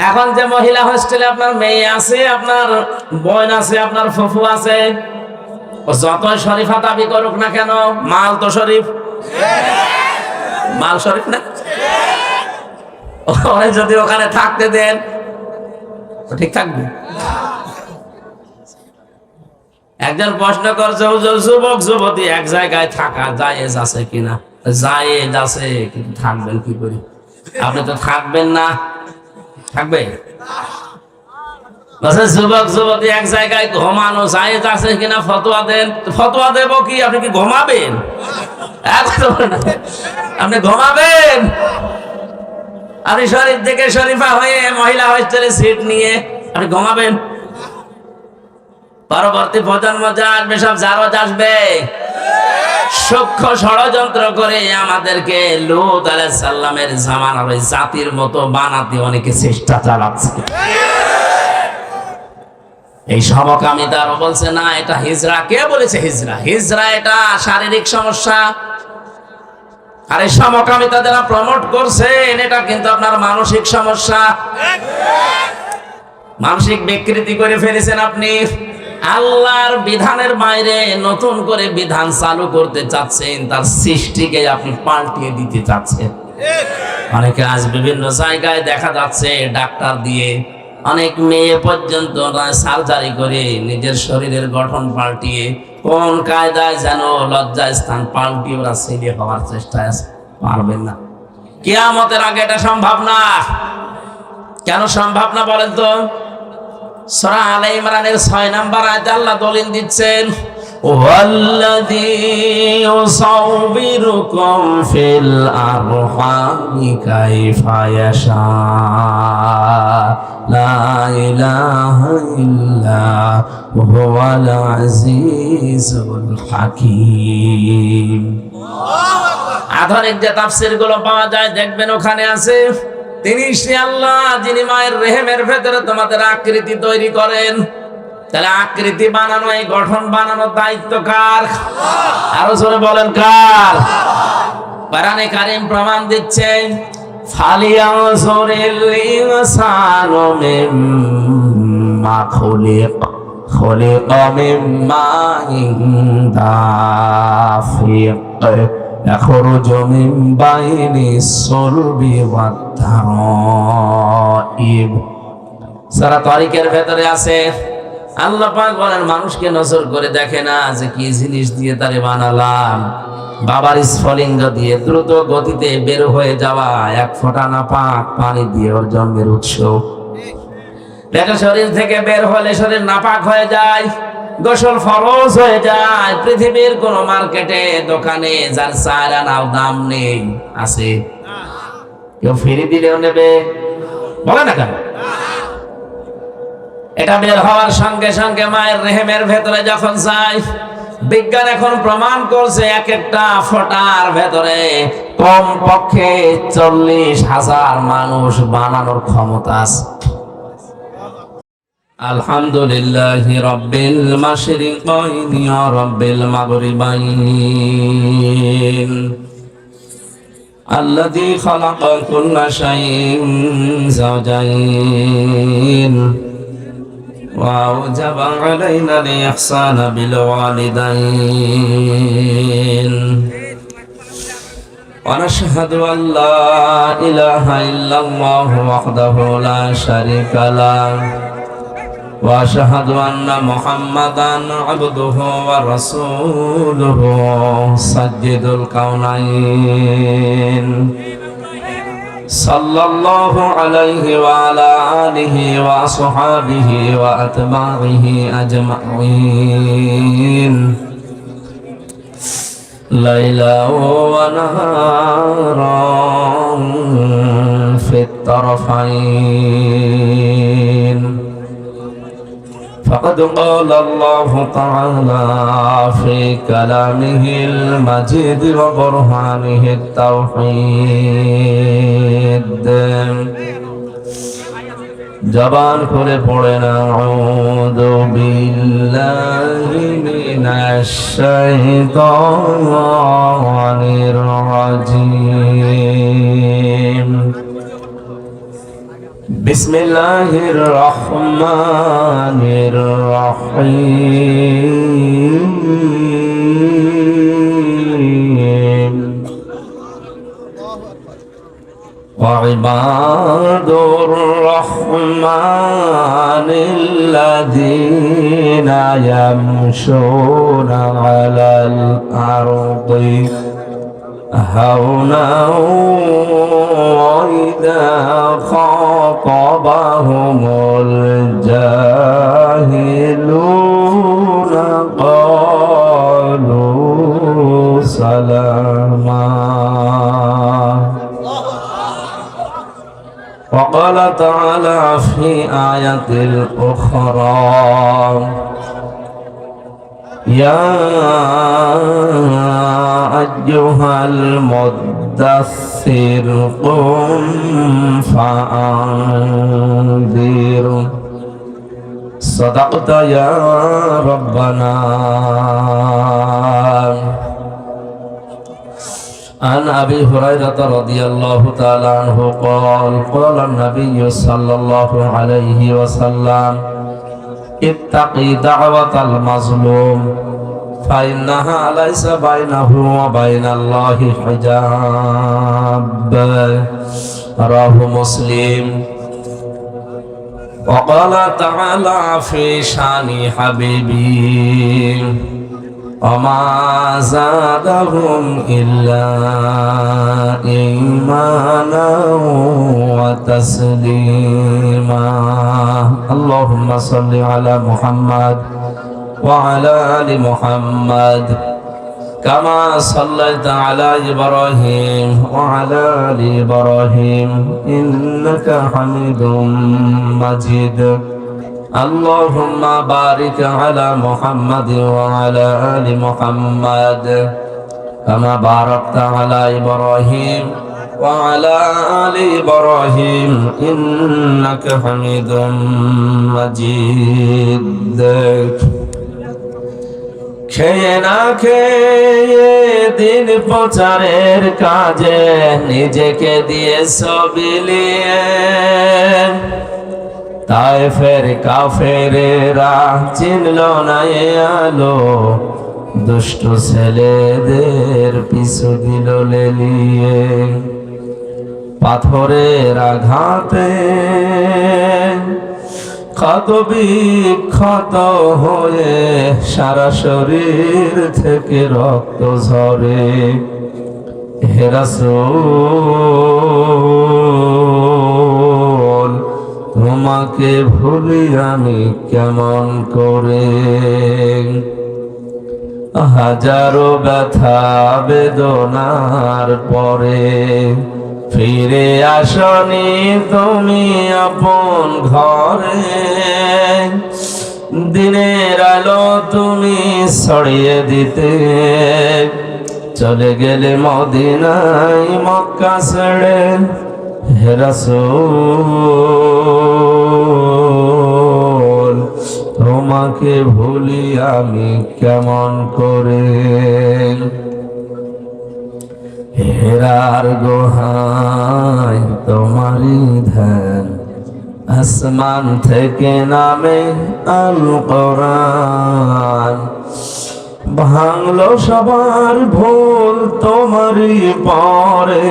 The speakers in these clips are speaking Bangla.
এখন যে মহিলা হোস্টেলে আপনার মেয়ে আছে, আপনার বোন আছে, আপনার ফুফু আছে, যত শরীফা দাবি করুক না কেন, মাল তো শরীফ, মাল শরীফ না। ওরে যদি ওখানে থাকতে দেন ঠিক থাকবে। একজন প্রশ্ন করছে, যুবক যুবতী এক জায়গায় থাকা জায়েজ আছে কিনা? জায়েজ আছে, কিন্তু থাকবেন কি করে? আপনি তো থাকবেন না, থাকবে? যুবক যুবতী এক জায়গায় ঘুমানো জায়েজ আছে কিনা ফতোয়া দেন। ফতোয়া দেব কি? আপনি কি ঘুমাবেন? আপনি ঘুমাবেন? আপনি শরীফ থেকে শরীফা হয়ে মহিলা হোস্টেলে সিট নিয়ে আপনি ঘুমাবেন? পরবর্তী প্রজন্ম যা আসবে সব জারজ আসবে, সূক্ষ্ম ষড়যন্ত্র করে আমাদেরকে লূত আলাইহিস সালামের জামানার ওই জাতির মতো বানাতে অনেকে চেষ্টা চালাচ্ছে। এই সমকামিতার বলছে না এটা হিজরা। কে বলেছে হিজরা? হিজরা এটা শারীরিক সমস্যা। আর এই সমকামিতা যারা প্রমোট করছেন এটা কিন্তু আপনার মানসিক সমস্যা। মানসিক বিকৃতি করে ফেলেছেন আপনি। আল্লাহর বিধানের বাইরে নতুন করে বিধান চালু করতে চাচ্ছেন, তার সৃষ্টিকে আপনি পাল্টিয়ে দিতে চাচ্ছেন। অনেকে আজ বিভিন্ন জায়গায় দেখা যাচ্ছে ডাক্তার দিয়ে, অনেক মেয়ে পর্যন্ত সার্জারি করে নিজের শরীরের গঠন পাল্টিয়ে কোন কায়দায় যেন লজ্জায় স্থান পাল্টিয়ে ওরা ছেলে হওয়ার চেষ্টায় আছে। পারবেন না, কিয়ামতের আগে এটা সম্ভব না। কেন সম্ভব না বলেন তো? সূরা আলে ইমরানের 6 নম্বর আয়াতে আল্লাহ দলিল দিচ্ছেন, ওয়াল্লাযী ইউসাউবিরুকুম ফিল আরহামি কাইফা ইয়াশা লা ইলাহা ইল্লা হুয়াল আজিজুল হাকীম। আধুনিক যে তাফসীর গুলো পাওয়া যায় দেখবেন ওখানে আছে, তিনি সে আল্লাহ যিনি মায়ের রেহেমের ভেতরে তোমাদের আকৃতি তৈরি করেন। তাহলে আকৃতি বানানো, এই গঠন বানানোর দায়িত্ব কার? আরো জোরে বলেন কার? কোরআনে কারীম প্রমাণ দিচ্ছে, ফালিয়ানজুরিল ইনসানু মিম্মা খুলিকা মিম্মা দাফিক ইয়াখরুজু মিন বাইনিস সুলবি ওয়াত তারাইব। সূরা তারিকের ভেতরে আছে, আল্লাহ পাক বলেন মানুষকে নজর করে দেখে না যে কি জিনিস দিয়ে তারে বানালাম। বাবার স্ফলিঙ্গ দিয়ে দ্রুত গতিতে বের হয়ে যাওয়া এক ফোঁটা নাপাক পানি দিয়ে ওর জন্মের উৎস। দেখো শরীর থেকে বের হলে শরীর নাপাক হয়ে যায়, গোসল ফরজ হয়ে যায়। পৃথিবীর কোন মার্কেটে দোকানে যার 4 আনাও দাম নেই আছে? কেউ ফিরে দিলেও নেবে? বলে না কেন? এটা বের হওয়ার সঙ্গে সঙ্গে মায়ের রেহেমের ভেতরে যখন যায়, বিজ্ঞান এখন প্রমাণ করছে এক একটা ফোঁটার ভেতরে কম পক্ষে 40,000 মানুষ বানানোর ক্ষমতা আছে। আলহামদুলিল্লাহি রাব্বিল মাশরিকাইনি ওয়া রাব্বিল মাগরিবাইন আল্লাযী খালাকা কুল্লা শাইইন যাওজাইন ওয়া আওজাবা আলাইনা আল-ইহসানা বিল ওয়ালিদাইন ওয়া নাশহাদু আল লা ইলাহা ইল্লাল্লাহু ওয়াহদাহু লা শারীকা লাহু وأشهد أن محمدًا عبده ورسوله سيد الكونين صلى الله عليه وعلى آله وأصحابه وأتباعه أجمعين ليلا ونهارا في الطرفين. فقد قال الله تعالى في كلامه المجيد وبرهانه التوحيد জবান খুলে পড়েন আউযু বিল্লাহি মিনাশ শাইতানির রাজিম বিসমিল্লাহির রহমানির রহিম وعباد الرحمن الذين يمشون على الأرض هونا وإذا خاطبهم الجاهلون قالوا سلاما. وقال تعالى في آية أخرى يا أيها المدثر قم فأنذر صدقت يا ربنا. عن أبي هريرة رضي الله تعالى عنه قال قال النبي صلى الله عليه وسلم اتقي دعوة المظلوم فإنها ليس بينه وبين الله حجاب. رواه مسلم. وقال تعالى في شان حبيبي وما زادهم إلا إيمانا وتسليما. اللهم صل على محمد وعلى آل محمد كما صليت على إبراهيم وعلى آل إبراهيم إنك حميد مجيد. اللهم بارك على محمد وعلى آل محمد كما باركت على إبراهيم وعلى آل إبراهيم إنك حميد مجيد. খেয়ে না খেয়ে দিন প্রচারের কাজে নিজেকে দিয়েছ বিলিয়ে, তায়েফের কাফেরেরা চিনল না এ আলো, দুষ্ট ছেলেদের পিছু দিল লেলিয়ে। পাথরের আঘাতে ক্ষত বিক্ষত হয়ে সারা শরীর থেকে রক্ত ঝরে। হে রাসূল তোমাকে ভুলি আমি কেমন করে, হাজারো ব্যথা বেদনার পরে ফিরে আসনি তুমি আপন ঘরে। দিনের আলো তুমি ছড়িয়ে দিতে চলে গেলে মদিনায় মক্কা ছেড়ে। হে রাসূল তোমাকে ভুলি আমি কেমন করে। হেরার গুহায় তোমারই ধ্যান, আসমান থেকে নামে আল কোরআন। ভাঙলো সবার ভুল তোমারই পরে,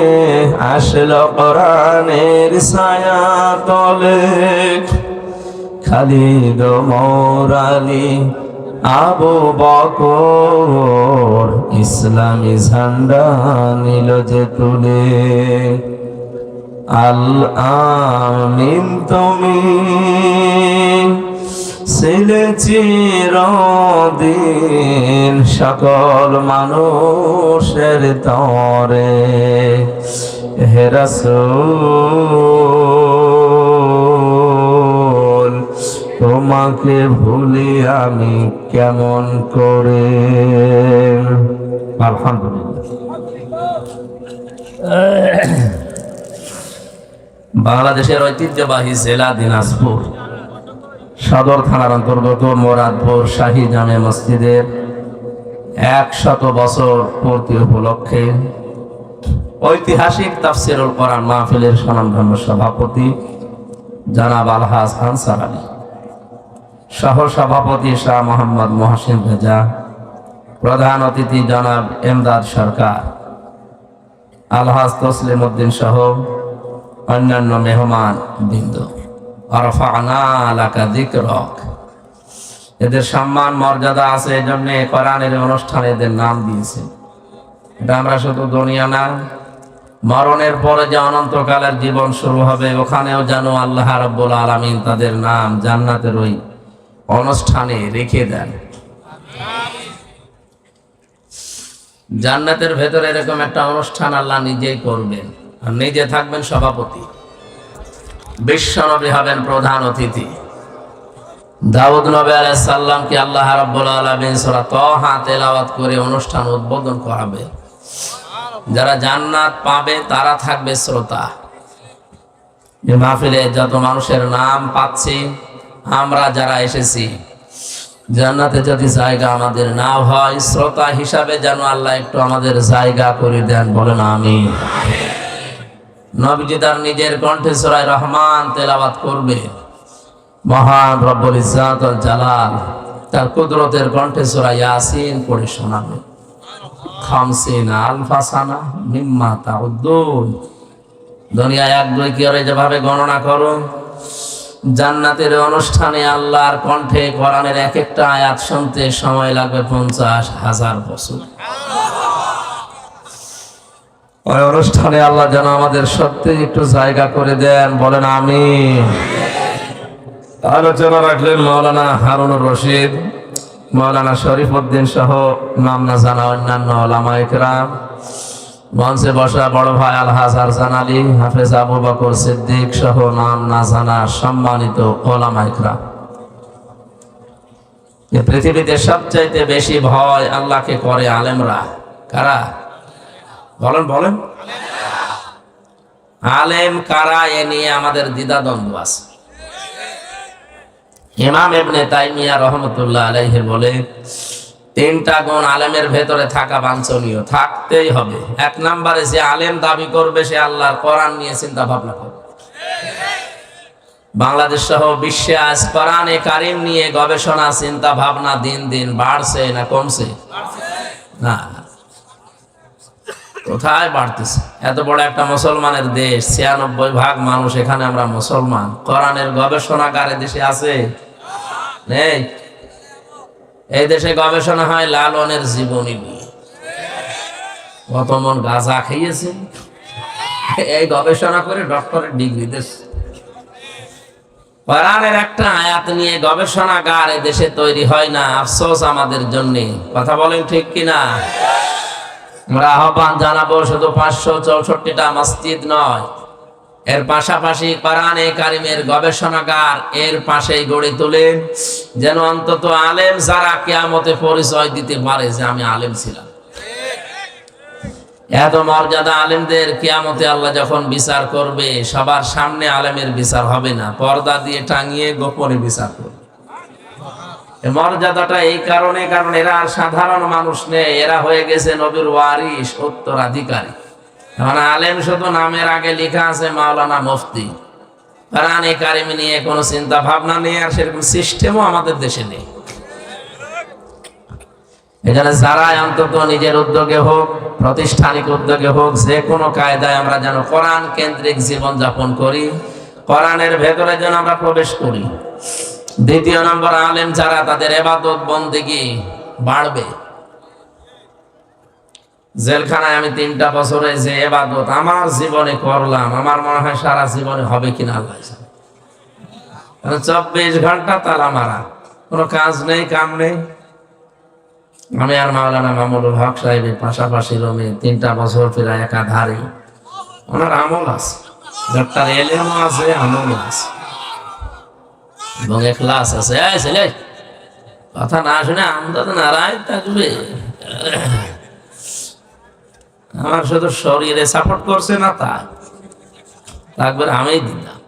আসলো কোরআনের ছায়া তলে। খালিদ ওমর আলী আবু বকর ইসলামী ঝান্ডা নিল যে তুলে। আল আমিন তুমি ছিলে চিরদিন সকল মানুষের তরে। হে রাসূল তোমাকে ভুলি আমি কেমন করে। আলহামদুলিল্লাহ। বাংলাদেশের ঐতিহ্যবাহী জেলা দিনাজপুর সদর থানার অন্তর্গত মোরাদপুর শাহী জামে মসজিদের 100 বছর পূর্তি উপলক্ষে ঐতিহাসিক তাফসিরুল কোরআন মাহফিলের স্বনামধন্য সভাপতি জনাব আলহাজ আনসার আলী, সহ সভাপতি শাহ মোহাম্মদ মহসিন রেজা, প্রধান অতিথি জনাব এমদাদ সরকার, আলহাজ তসলিম উদ্দিন সহ অন্যান্য মেহমান বৃন্দ, আরফানা লাকা যিকরক, এদের সম্মান মর্যাদা আছে, এই জন্য কোরআনের অনুষ্ঠানে এদের নাম দিয়েছে। এটা আমরা শুধু দুনিয়া না, মরণের পরে যে অনন্তকালের জীবন শুরু হবে ওখানেও যেন আল্লাহ রাব্বুল আলামিন তাদের নাম জান্নাতের ওই অনুষ্ঠানে রেখে দেন। জান্নাতের ভেতরে এরকম একটা অনুষ্ঠান আল্লাহ নিজেই করবেন, আর নিজে থাকবেন সভাপতি, বিশ্বনবী হবেন প্রধান অতিথি। দাউদ নবী আলাইহিস সালামকে আল্লাহ রাব্বুল আলামিন সূরা তাহা তেলাওয়াত করে অনুষ্ঠান উদ্বোধন করাবে। যারা জান্নাত পাবে তারা থাকবে শ্রোতা। এই মাহফিলে যত মানুষের নাম পাচ্ছি, আমরা যারা এসেছি, জান্নাতে যদি জায়গা আমাদের না হয়, শ্রোতা হিসাবে যেন আল্লাহ একটু আমাদের জায়গা করে দেন, বলেন আমিন। নবীজি তার নিজের কণ্ঠে সূরা রহমান তেলাওয়াত করবে, মহান রব্বুল ইজ্জাত ওয়াল জালাল তার কুদরতের কণ্ঠে সূরা ইয়াসিন পড়ে শোনাবে। 50,000 সানা মিম্মা তাউদ্দুন, দুনিয়া 1-2 করে যেভাবে গণনা করো, জান্নাতের অনুষ্ঠানে আল্লাহর কণ্ঠে কোরআনের এক একটা আয়াত শুনতে সময় লাগবে 50,000 বছর। ওই অনুষ্ঠানে আল্লাহ যেন আমাদের সত্যি একটু জায়গা করে দেন, বলেন আমিন। আলোচনা রাখলেন মাওলানা হারুনুর রশিদ, মাওলানা শরীফ উদ্দিন সহ নাম না জানা অন্যান্য ওলামায়ে কেরাম, মঞ্চে বসা বড় ভাই আলহাজ আরজান আলী, হাফেজ আবু বকর সিদ্দিক সহ নাম না জানা সম্মানিত ওলামায়ে কেরাম। এই পৃথিবীতে সবচাইতে বেশি ভয় আল্লাহকে করে আলেমরা। কারা? বলেন বলেন, আলেম কারা? এ নিয়ে আমাদের দ্বিধাদ্বন্দ্ব আছে। ইমাম ইবনে তাইমিয়া রাহমাতুল্লাহ আলাইহি বলে, 3টা গুণ আলেমের ভেতরে থাকা বাঞ্ছনীয়, থাকতেই হবে। 1 নম্বরে, যে আলেম দাবি করবে সে আল্লাহর কোরআন নিয়ে চিন্তা ভাবনা করবে। বাংলাদেশ সহ বিশ্বে আজ কোরআনে কারিম নিয়ে গবেষণা চিন্তা ভাবনা দিন দিন বাড়ছে না কমছে? না, কোথায় বাড়তেছে? এত বড় একটা মুসলমানের দেশ, 96% মানুষ এখানে আমরা মুসলমান, কোরআনের গবেষণাগারে দেশে আছে? নেই। এই দেশে গবেষণা হয় লালনের জীবনী নিয়ে, কত মন গাঁজা খেয়েছে, এই গবেষণা করে ডক্টরের ডিগ্রি দিচ্ছে। কোরআনের একটা আয়াত নিয়ে গবেষণাগার এই দেশে তৈরি হয় না, আফসোস আমাদের জন্য। কথা বলেন ঠিক কিনা? আমরা আহ্বান জানাবো, শুধু 564টা মসজিদ নয়, এর পাশাপাশি কোরআনে কারিমের গবেষণাগার এর পাশেই গড়ে তোলে, যেন অন্তত আলেম যারা কিয়ামতে পরিচয় দিতে পারে যে আমি আলেম ছিলাম। এত মর্যাদা আলেমদের, কিয়ামতে আল্লাহ যখন বিচার করবে সবার সামনে আলেমের বিচার হবে না, পর্দা দিয়ে টাঙিয়ে গোপনে বিচার করবে। মর্যাদাটা এই কারণে, কারণ এরা আর সাধারণ মানুষ নেই, এরা হয়ে গেছে নবীর ওয়ারিস, উত্তরাধিকারী। মানে আলেম শুধু নামের আগে লেখা আছে মাওলানা মুফতি, কোরআনে কারিম নিয়ে কোনো চিন্তা ভাবনা নেই, আর সেরকম সিস্টেমও আমাদের দেশে নেই। এখানে যারা অন্তত নিজের উদ্যোগে হোক, প্রাতিষ্ঠানিক উদ্যোগে হোক, যে কোনো কায়দায় আমরা যেন কোরআন কেন্দ্রিক জীবন যাপন করি, কোরআনের ভেতরে যেন আমরা প্রবেশ করি। 2 নম্বর, আলেম যারা, তাদের ইবাদত বন্দেগী বাড়বে। জেলখানায় আমি 3টা বছরে যে ইবাদত আমার জীবনে করলাম, আমার মনে হয় সারা জীবনে হবে কিনা আল্লাহ জানে। 24 ঘন্টা তালা মারা, কোনো কাজ নেই, কাম নেই। আমি আর মাওলানা মামুনুল হক সাহেবের পাশাপাশি রুমে 3টা বছর ফেরা একাধারে। ওনার আমল আছে, ডাক্তার এলেমও আছে, আমলও আছে এবং ইখলাস আছে। এই ছেলে, কথা না শুনে আমরা তো নারায় থাকবে। আমার শুধু শরীরে সাপোর্ট করছে না, তা থাকবে আমি দিতাম।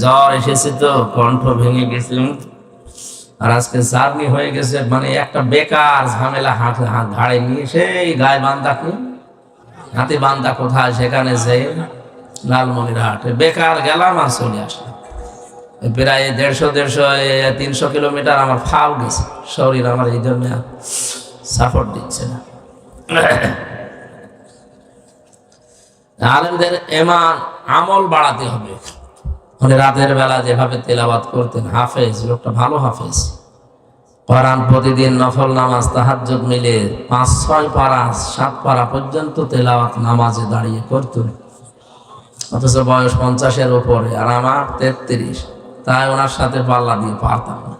জ্বর এসেছে তো কণ্ঠ ভেঙে গেছে, আর আজকে জার্নি হয়ে গেছে, মানে একটা বেকার ঝামেলা ঘাড়ে নিয়ে সেই গায়ে বান্ধা, হাতে বান্ধা কোথায়, সেখানে যে লালমনিরহাট। বেকার গেলাম আর চলে আসলাম। প্রায় 150-300 কিলোমিটার আমার ফাও গেছে, শরীর আমার এই জন্য সাপোর্ট দিচ্ছে না। আলেমদের ইমান আমল বাড়াতে হবে। মানে রাতের বেলা যেভাবে তেলাওয়াত করতেন, হাফেজ, লোকটা ভালো হাফেজ, কোরআন প্রতিদিন নফল নামাজ তাহাজ্জুদ মিলে 5-6 পারা 7 পারা পর্যন্ত তেলাওয়াত নামাজে দাঁড়িয়ে করতেন, অথচ বয়স 50-এর উপরে, আর আমার 33। তাই ওনার সাথে পাল্লা দিয়ে পারতাম না।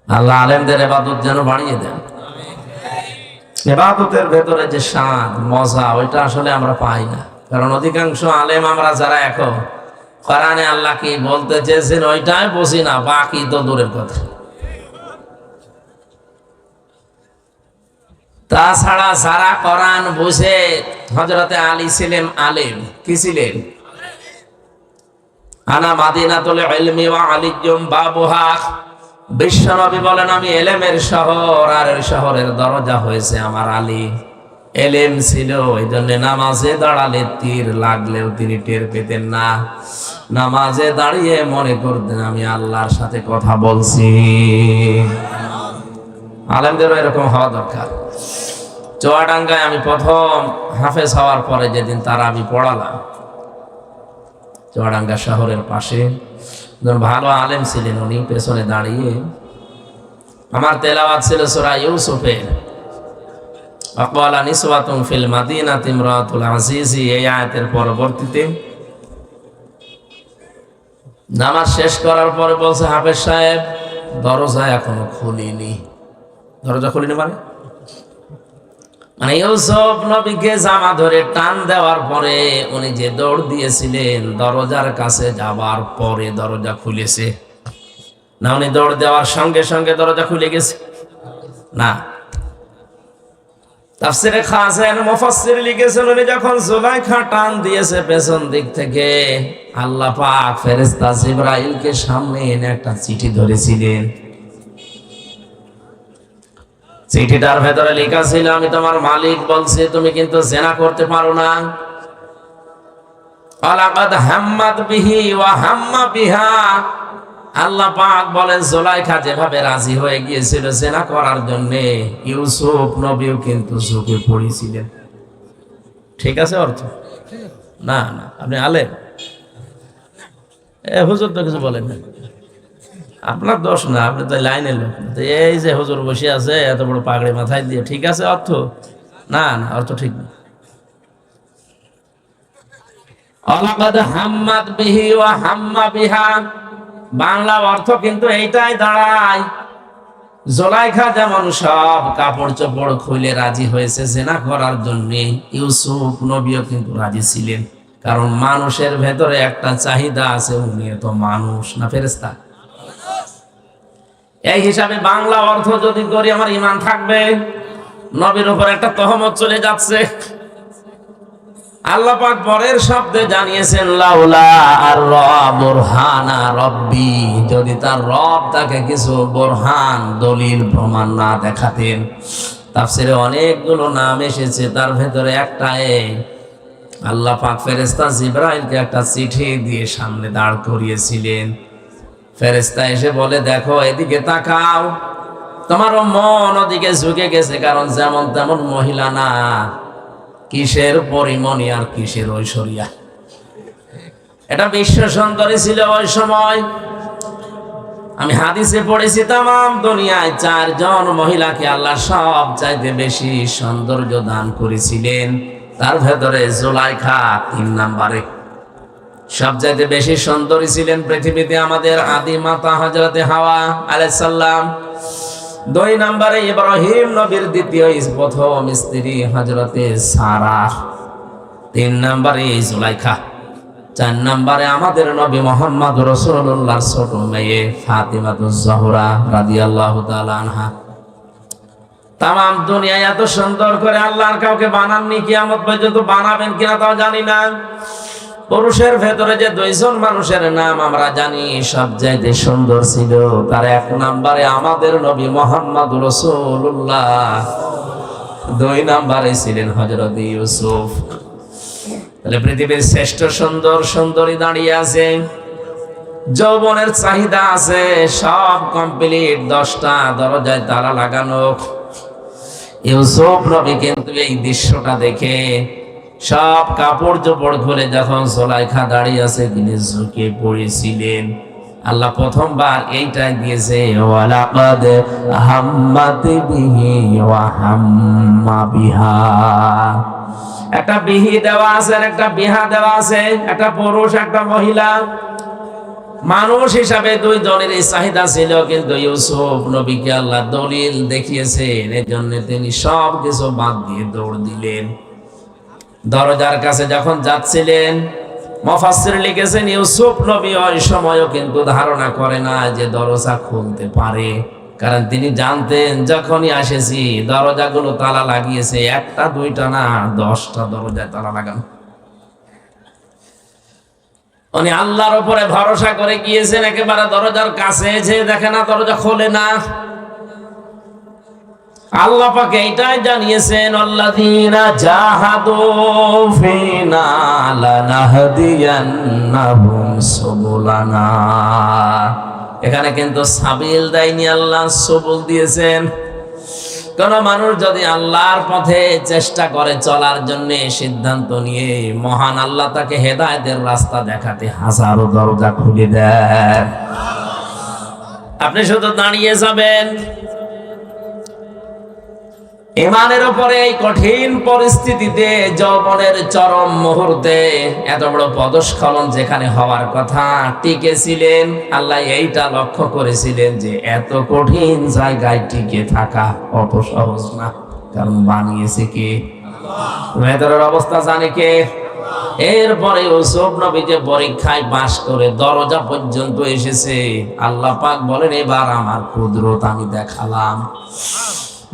আল্লাহ আলেমদের ইবাদত যেন বাড়িয়ে দেন। ইবাদতের ভেতরে যে স্বাদ মজা, ওইটা আসলে আমরা পাই না, কারণ অধিকাংশ আলেম আমরা যারা এখন কোরআনে আল্লাহ কি বলতে চেয়েছেন ওইটাই বুঝি না, বাকি তো দূরের কথা। তাছাড়া যারা কোরআন বুঝে, হযরতে আলী ছিলেন আলেম। কি ছিলেন? আনা মাদিনাতুল ইলমি ওয়া আলিয়্যুম বাবুহা। বিশ্বনবী বলেন আমি এলেমের শহর, আর এই শহরের দরজা হয়েছে আমার আলী। এলেম ছিল, এই জন্য নামাজে দাঁড়ালে তীর লাগলেও তিনি টের পেতেন না। নামাজে দাঁড়িয়ে মনে করতেন আমি আল্লাহর সাথে কথা বলছি। আলেমদেরও এরকম হওয়া দরকার। চুয়াডাঙ্গায় আমি প্রথম হাফেজ হওয়ার পরে যেদিন তারাবি পড়ালাম, চুয়াডাঙ্গা শহরের পাশে ভালো আলেম ছিলেন উনি, পেছনে দাঁড়িয়ে আমার তেলাওয়াত ছিল সূরা ইউসুফের আকালা নিসওয়াতুন ফিল মাদিনাতি ইমরাতুল আজিজি, এই আয়াতের পরবর্তীতে নামাজ শেষ করার পরে বলছে হাফেজ সাহেব দরজা এখনো খুলিনি। দরজা খুলিনি মানে ইউসুফ নবীকে জামা ধরে টান দেওয়ার পরে উনি যে দৌড় দিয়েছিলেন, দরজার কাছে যাবার পরে দরজা খুলেছে না, উনি দৌড় দেওয়ার সঙ্গে সঙ্গে দরজা খুলে গেছে না। তাফসীরে খাজেন মুফাসসির লিখেছেন উনি যখন জুলাইখা টান দিয়েছে পেছন দিক থেকে, আল্লাহ পাক ফেরেশতা জিবরাইলকে সামনে এনে একটা চিঠি ধরেছিলেন। চিঠিটার ভেতরে লেখা ছিল আমি তোমার মালিক বলছি তুমি কিন্তু জিনা করতে পারো না। আলাকাদ হাম্মাত বিহি ওয়া হাম্মা বিহা। আল্লাহ পাক বলেন জুলাইখা যেভাবে রাজি হয়ে গিয়েছিল জিনা করার জন্য, ইউসুফ নবীও কিন্তু ঝুঁকে পড়েছিলেন। ঠিক আছে অর্থ? না না, আপনি আলেম, হুজুর তো কিছু বলেন না, আপনার দোষ না, আপনি তো লাইনের লোক। এই যে হুজুর বসে আছে এত বড় পাগড়ি মাথায় দিয়ে, ঠিক আছে অর্থ? না না, অর্থ ঠিক না। আলাকাদ হাম্মাত বিহি ওয়া হাম্মা বিহা, বাংলা অর্থ কিন্তু এইটাই দাঁড়ায়। জুলাইখা যেমন সব কাপড় চোপড় খুলে রাজি হয়েছে জিনা করার জন্য, ইউসুফ নবীও কিন্তু রাজি ছিলেন, কারণ মানুষের ভেতরে একটা চাহিদা আছে, উনি তো মানুষ না ফেরেশতা। এই হিসাবে বাংলা অর্থ যদি করি আমার ঈমান থাকবে। নবীর উপর একটা তহমত চলে যাচ্ছে। আল্লাহ পাক পরের শব্দে জানিয়েছেন লাউলা আর বুরহানা রব্বি, যদি তার রব তাকে কিছু বুরহান দলিল প্রমাণ না দেখাতেন। তাফসীরে অনেকগুলো নাম এসেছে, তার ভেতরে একটা আল্লাহ পাক ফেরেশতা জিবরাইলকে একটা চিঠি দিয়ে সামনে দাঁড় করিয়েছিলেন। ফেরেশতা এসে বলে দেখো এদিকে তাকাও, তোমারও মন ওদিকে ঝুঁকে গেছে, কারণ যেমন তেমন মহিলা না, কিসের পরিমণি আর কিসের ঐশ্বরিয়া। এটা বিশ্ব সুন্দরী ছিল ওই সময়। আমি হাদিসে পড়েছি তামাম দুনিয়ায় 4 জন মহিলাকে আল্লাহ সব চাইতে বেশি সৌন্দর্য দান করেছিলেন, তার ভেতরে জুলাইখা 3 নম্বরে। সবচাইতে বেশি সুন্দরী ছিলেন পৃথিবীতে আমাদের আদি মাতা হযরতে হাওয়া আলাইহিস সালাম। 2 নম্বরে ইব্রাহিম নবীর দ্বিতীয় প্রথম স্ত্রী হযরতে সারা। 3 নম্বরে জুলাইখা। 4 নম্বরে আমাদের নবী মুহাম্মদ রাসূলুল্লাহর ছোট মেয়ে ফাতিমাতুজ জোহরা রাদিয়াল্লাহু তাআলা আনহা। তামাম দুনিয়া এত সুন্দর করে আল্লাহর কাউকে বানাননি, কিয়ামত পর্যন্ত বানাবেন কিনা তাও জানি না। পুরুষের ভেতরে যে 2 জন মানুষের নাম আমরা জানি সবচাইতে সুন্দর ছিল, তার 1 নম্বরে আমাদের নবী মুহাম্মদ রাসূলুল্লাহ, 2 নম্বরে ছিলেন হযরত ইউসুফ। তাহলে পৃথিবীর শ্রেষ্ঠ সুন্দর সুন্দরী দাঁড়িয়ে আছে, যৌবনের চাহিদা আছে, সব কমপ্লিট, 10টা দরজায় তালা লাগানো। ইউসুফ নবী কিন্তু এই দৃশ্যটা দেখে সব কাপড় চোপড় খুলে যখন জুলাইখা দাঁড়িয়ে আছে তিনি ঝুঁকে পড়েছিলেন। আল্লাহ প্রথমবার এইটাই দিয়েছে, ওয়ালাকাদ হাম্মাত বিহি ওয়া হাম্মা বিহা। একটা বিহি দেওয়া আছে আর একটা বিহা দেওয়া আছে, একটা পুরুষ একটা মহিলা। মানুষ হিসাবে দুই জনের চাহিদা ছিল, কিন্তু ইউসুফ নবীকে আল্লাহ দলিল দেখিয়েছেন, এর জন্য তিনি সব কিছু বাদ দিয়ে দৌড় দিলেন। দরজার কাছে যখন যাচ্ছিলেন, মুফাসসির লিখেছেন ইউসুফ নবী ওই সময়ও কিন্তু ধারণা করে না যে দরজা খুলতে পারে, কারণ তিনি জানতেন যখনই আসেছি দরজাগুলো তালা লাগিয়েছে, একটা দুইটা না 10টা দরজায় তালা লাগানো। উনি আল্লাহর উপরে ভরসা করে গিয়েছেন, একেবারে দরজার কাছে যে দেখে না দরজা খোলে না। আল্লাহ পাক এইটাই জানিয়েছেন, আল্লাযীনা জাহাদু ফিনা লানাহদিয়ান্নাহুম সুবুলানা। এখানে কিন্তু সাবিল দেয়নি, আল্লাহ সুবুল দিয়েছেন। কোন মানুষ যদি আল্লাহর পথে চেষ্টা করে চলার জন্য সিদ্ধান্ত নিয়ে, মহান আল্লাহ তাকে হেদায়েতের রাস্তা দেখাতে হাজারো দরজা খুলে দেন। আপনি শুধু দাঁড়িয়ে যাবেন। ইমানের উপরে এই কঠিন পরিস্থিতিতে, যৌবনের চরম মুহূর্তে, এত বড় পদস্খলন যেখানে হওয়ার কথা, টিকেছিলেন। আল্লাহ এইটা লক্ষ্য করেছিলেন যে এত কঠিন জায়গায় টিকে থাকা অত সহজ না, কারণ বানিয়েছে কে? ভেতরের অবস্থা জানে কে? এরপরে ইউসুফ নবী যে পরীক্ষায় পাশ করে দরজা পর্যন্ত এসেছে, আল্লাহ পাক বলেন এবার আমার কুদরত আমি দেখালাম।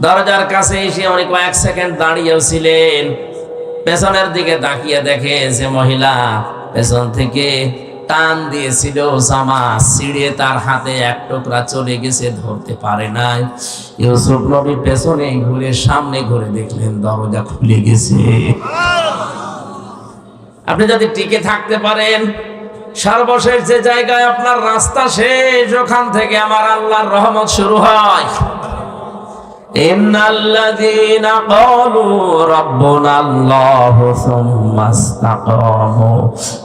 দরজার কাছে এসে অনেক কয়েক সেকেন্ড দাঁড়িয়েও ছিলেন, পেছনের দিকে তাকিয়ে দেখে যে মহিলা পেছন থেকে টান দিয়েছিল জামা ছিঁড়ে তার হাতে এক টুকরা চলে গেছে, ধরতে পারে নাই। ইউসুফ নবী পেছনে ঘুরে সামনে ঘুরে দেখলেন দরজা খুলে গেছে। আপনি যদি টিকে থাকতে পারেন, সর্বশেষ যে জায়গায় আপনার রাস্তা শেষ, ওখান থেকে আমার আল্লাহর রহমত শুরু হয়। ইন্নাল্লাযীনা ক্বালু রাব্বুনাল্লাহু সুম্মা ইসতাকামু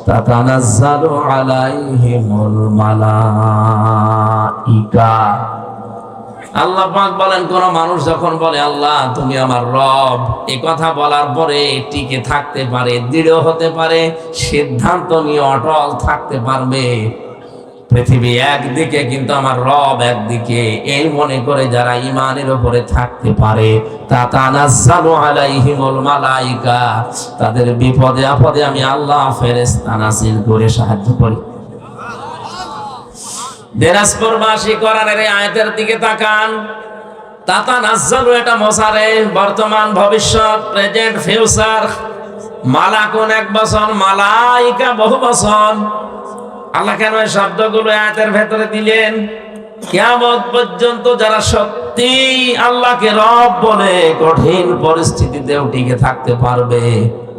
তাতানাজ্জালু আলাইহিমুল মালাইকা। আল্লাহ পাক বলেন, কোন মানুষ যখন বলে আল্লাহ তুমি আমার রব, এই কথা বলার পরে টিকে থাকতে পারে, দৃঢ় হতে পারে, সিদ্ধান্ত নিয়ে অটল থাকতে পারবে। পৃথিবী একদিকে কিন্তু আমার রব একদিকে, এই মনে করে যারা ইমানের উপরে থাকতে পারে, তাতানাজ্জালু আলাইহিমুল মালাইকা, তাদের বিপদে আপদে আমি আল্লাহ ফেরেশতা নাযিল করে সাহায্য করি। দিনাজপুরবাসী কোরআনের এই আয়াতের দিকে তাকান। তাতানাজ্জালু এটা মোসারে, বর্তমান ভবিষ্যৎ, প্রেজেন্ট ফিউচার। মালাকুন 1 বছর, মালাইকা বহু বছর। আল্লাহ কেন এই শব্দগুলো আয়াতের ভেতরে দিলেন? কিয়ামত পর্যন্ত যারা সত্যি আল্লাহকে রব বলে কঠিন পরিস্থিতিতেও টিকে থাকতে পারবে,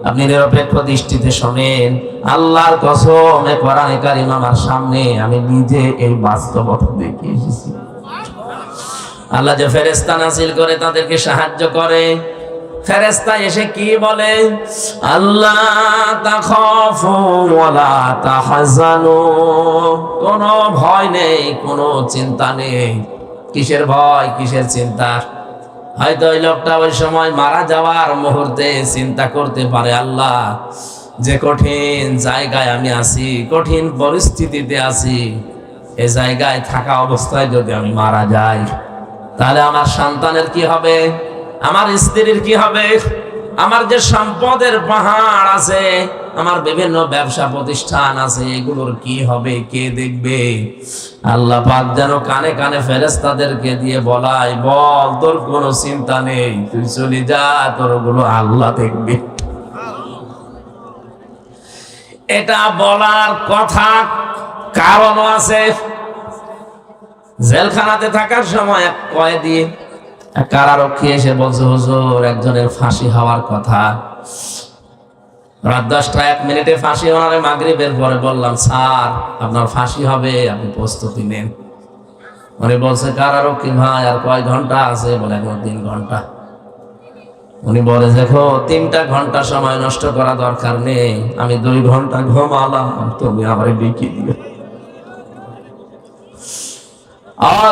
আপনি নিরপেক্ষ দৃষ্টিতে শোনেন, আল্লাহর কসম এ কোরআনে কারীম আমার সামনে, আমি নিজে এই বাস্তবতা দেখে এসেছি। আল্লাহ যে ফেরেশতা নাযিল করে তাদেরকে সাহায্য করে, ফেরেশতা এসে কি বলে? আল্লাহ তাখাফু ওয়ালা তাহজানু, কোনো ভয় নেই, কোনো চিন্তা নেই। কিসের ভয়, কিসের চিন্তা? হয়তো ওই লোকটা ওই সময় মারা যাওয়ার মুহূর্তে চিন্তা করতে পারে, আল্লাহ যে কঠিন জায়গায় আমি আছি, কঠিন পরিস্থিতিতে আছি, এই জায়গায় থাকা অবস্থায় যদি আমি মারা যাই, তাহলে আমার সন্তানের কি হবে, আমার স্ত্রীর কি হবে, আমার যে সম্পদের পাহাড় আছে, আমার বিভিন্ন ব্যবসা প্রতিষ্ঠান আছে, এগুলোর কি হবে, কে দেখবে? আল্লাহ পাক যেন কানে কানে ফেরেশতাদেরকে দিয়ে বলায়, বল তোর কোনো চিন্তা নেই, তুই চলে যা, তোর ওগুলো আল্লাহ দেখবে। এটা বলার কথা কারণও আছে। জেলখানাতে থাকার সময় এক কয়েদি, কারারক্ষী এসে বলছে, হুজুর একজনের ফাঁসি হওয়ার কথা, রাত 10টা 1 মিনিটে ফাঁসি। ওনারে মাগরিবের পরে বললাম, স্যার আপনার ফাঁসি হবে, আপনি প্রস্তুতি নেন। উনি বলছে, কারারক্ষী ভাই আর কয় ঘন্টা আছে? বলে এখন 3 ঘন্টা। উনি বলে, দেখো 3টা ঘন্টা সময় নষ্ট করা দরকার নেই, আমি 2 ঘন্টা ঘুমালাম, তুমি আমার ডেকে দিও।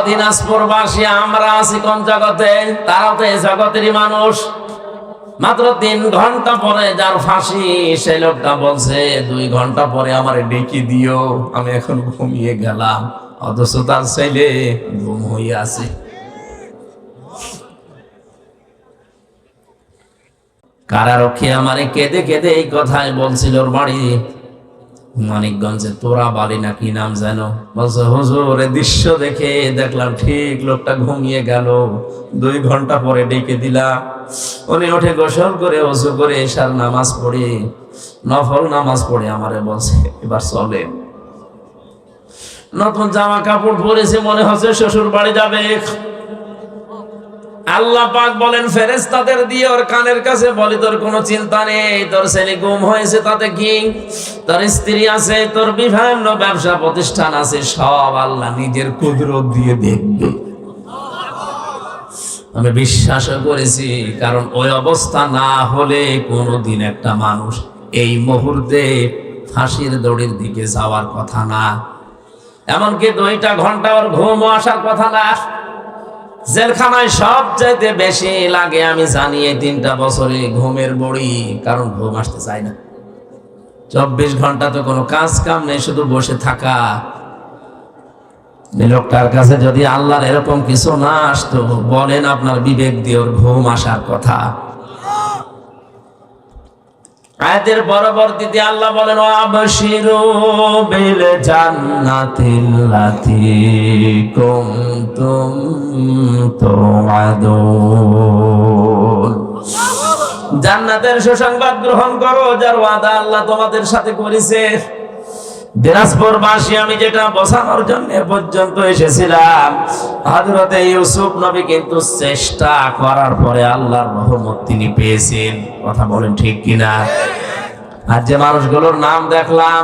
দিনাজপুরবাসী আমরা আছি কোন জগতে? তারাও তো এই জগতেরই মানুষ। মাত্র 3 ঘন্টা পরে যার ফাঁসি, সেই লোকটা বলছে 2 ঘন্টা পরে আমার ডেকে দিও, আমি এখন ঘুমিয়ে গেলাম। অথচ তার ছেলে ঘুম হয়ে আছে। কারারক্ষী আমারে কেঁদে কেঁদে এই কথাই বলছিল। ওর বাড়ি মানিকগঞ্জে, তোরা বাড়ি না কি নাম যেন। বলছে, হুজুর এই দৃশ্য দেখে দেখলাম ঠিক লোকটা ঘুমিয়ে গেল, 2 ঘন্টা পরে ডেকে দিলাম। উনি উঠে গোসল করে ওযু করে এশার নামাজ পড়ে, নফল নামাজ পড়ে আমারে বলছে, এবার চলে। নতুন জামা কাপড় পরেছে, মনে হচ্ছে শ্বশুর বাড়ি যাবে। আল্লাহ পাক বলেন ফেরেশতাদের দিয়ে ওর কানের কাছে বলি, তোর কোনো চিন্তা নেই, তোর ছেলে গুম হয়েছে তাতে কি, তোর স্ত্রী আছে, তোর বিভিন্ন ব্যবসা প্রতিষ্ঠান আছে, সব আল্লাহ নিজের কুদরত দিয়ে দেখবে। আমি বিশ্বাস করেছি, কারণ ওই অবস্থা না হলে কোনোদিন একটা মানুষ এই মুহূর্তে ফাঁসির দড়ির দিকে যাওয়ার কথা না। এমনকি 2টা ঘন্টা ওর ঘুম আসার কথা না। জেলখানায় সব চাইতে বেশি লাগে আমি জানি এই 3টা বছরে ঘুমের বড়ি, কারণ ঘুম আসতে চায় না। 24 ঘন্টা তো কোনো কাজ কাম নেই, শুধু বসে থাকা। লোকটার কাছে যদি আল্লাহর এরকম কিছু না আসতো, বলেন আপনার বিবেক দিয়ে ওর ঘুম আসার কথা? আয়াতের পরবর্তীতে আল্লাহ বলেন, আবশিরু বিল জান্নাতিল্লাতী কুনতুম তুআদুন। জান্নাতের সুসংবাদ গ্রহণ করো, যার ওয়াদা আল্লাহ তোমাদের সাথে করেছে। দিনাজপুরবাসী, আমি যেটা বোঝানোর জন্য পর্যন্ত এসেছিলাম, হযরত ইউসুফ নবী কিন্তু চেষ্টা করার পরে আল্লাহর রহমত তিনি পেয়েছেন। কথা বলেন ঠিক কিনা? আর যে মানুষগুলোর নাম দেখলাম,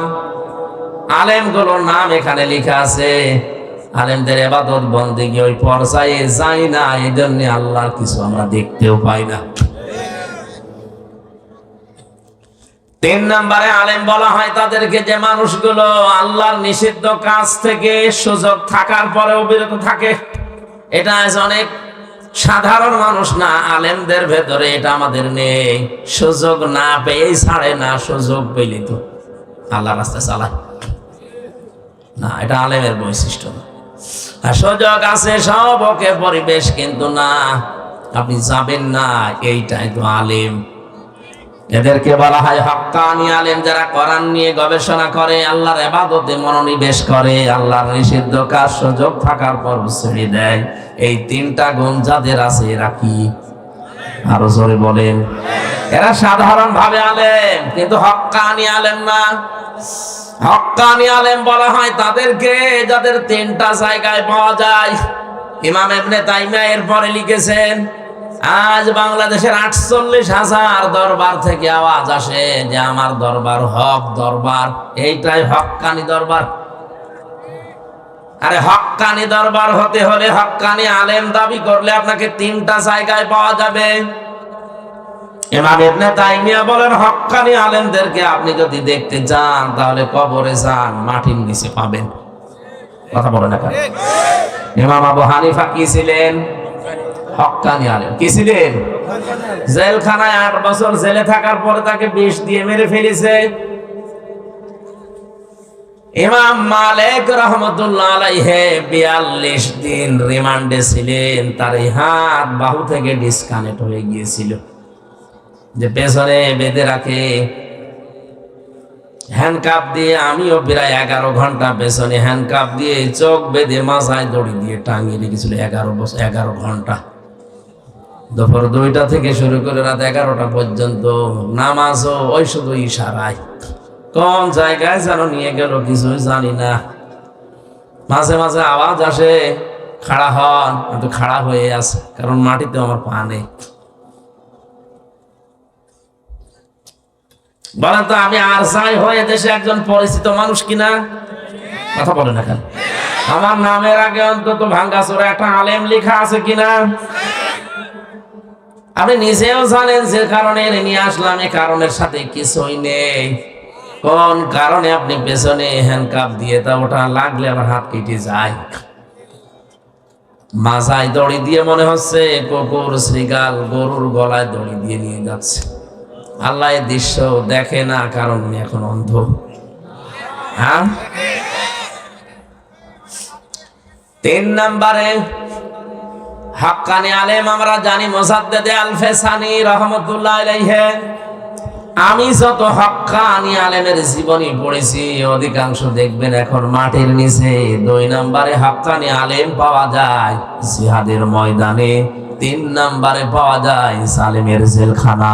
আলেমগুলোর নাম এখানে লেখা আছে, আলেমদের ইবাদত বন্দেগী ওই পর্যায়ে যায় না, এই জন্য আল্লাহর কিছু আমরা দেখতেও পাই না। 3 নম্বরে আলেম বলা হয় তাদেরকে, যে মানুষগুলো আল্লাহর নিষিদ্ধ কাজ থেকে সুযোগ থাকার পরেও বিরত থাকে। এটা আজ অনেক সাধারণ মানুষ না, আলেমদের ভেতরে এটা আমাদের নেই। সুযোগ না পেয়ে ছাড়ে না, সুযোগ পেলে তো আল্লাহর রাস্তায় চালায় না, এটা আলেমের বৈশিষ্ট্য না। আর সুযোগ আছে সব ওকে, পরিবেশ কিন্তু না, আপনি যাবেন না, এইটাই তো আলেম। এদেরকে বলা হয় হক্কানি আলেম, যারা কোরআন নিয়ে গবেষণা করে, আল্লাহর ইবাদতে মনোনিবেশ করে, আল্লাহর নিষিদ্ধ কাজ সুযোগ থাকার পর ছেড়ে দেয়। এই 3টা গুণ যাদের আছে, এরা কি? আরো জোরে বলেন। এরা সাধারণ ভাবে আলেম, কিন্তু হক্কানি আলেম না। হক্কানি আলেম বলা হয় তাদেরকে, যাদের 3টা জায়গায় পাওয়া যায়। ইমাম ইবনে তাইমিয়া এরপরে লিখেছেন, আজ বাংলাদেশের 48,000 দরবার থেকে আওয়াজ আসে যে আমার দরবার হক দরবার, এইটাই হক্কানি দরবার। আরে হক্কানি দরবার হতে হলে, হক্কানি আলেম দাবি করলে আপনাকে 3টা জায়গায় পাওয়া যাবে। ইমাম ইবনে তাইমিয়া বলেন, হক্কানি আলেমদেরকে আপনি যদি দেখতে চান, তাহলে কবরে যান, মাটির নিচে পাবেন। কথা বলে না কেন? ইমাম আবু হানিফা কি ছিলেন? হক্কানি আলেম। কি ছিলেন? জেলখানায় 8 বছর জেলে থাকার পরে তাকে বিষ দিয়ে মেরে ফেলেছে। ইমাম মালিক রাহমাতুল্লাহ আলাইহি 42 দিন রিমান্ডে ছিলেন। তার এই হাত বাহু থেকে ডিসকানেক্ট হয়ে গিয়েছিল, যে পেছনে বেঁধে রাখে হ্যান্ডকাপ দিয়ে। আমিও প্রায় 11 ঘন্টা পেছনে হ্যান্ডকাপ দিয়ে চোখ বেঁধে মাথায় দড়ি দিয়ে টাঙিয়ে রেখেছিল 11 ঘন্টা। দুপুর 2টা থেকে শুরু করে রাত 11টা পর্যন্ত নামাজও ওই শুধু ইশারায়। কোন জায়গায় যেন নিয়ে গেল কিছুই জানি না। মাঝে মাঝে আওয়াজ আসে, খাড়া হন, কিন্তু খাড়া হয়ে আছে, কারণ মাটিতে আমার পা নেই। বলেন তো আমি আর চাই হয়ে দেশে একজন পরিচিত মানুষ কিনা? কথা বলে না কেন? আমার নামের আগে অন্তত ভাঙ্গাচোরা একটা আলেম লেখা আছে কিনা? আপনি নিজেও জানেন যে কারণে নিয়ে আসলাম, এই কারণের সাথে কিছুই নেই। কোন কারণে আপনি পেছনে হ্যান্ডকাপ দিয়ে তা ওটা লাগলে আমার হাত কেটে যায়। মাথায় দড়ি দিয়ে মনে হচ্ছে কুকুর শ্রীগাল গরুর গলায় দড়ি দিয়ে নিয়ে যাচ্ছে। আল্লাহ এই দৃশ্য দেখে না, কারণ উনি এখন অন্ধ। হ্যাঁ, 3 নম্বরে হাক্কানি আলেম আমরা জানি মোসাদ্দেদে আল-ফেসানি রাহমাতুল্লাহ আলাইহি। আমি যত হাক্কানি আলেমের জীবনী পড়েছি অধিকাংশ দেখবেন এখন মাটির নিচে। 2 নম্বরে হাক্কানি আলেম পাওয়া যায় জিহাদের ময়দানে, 3 নম্বরে পাওয়া যায় সালেমের জেলখানা।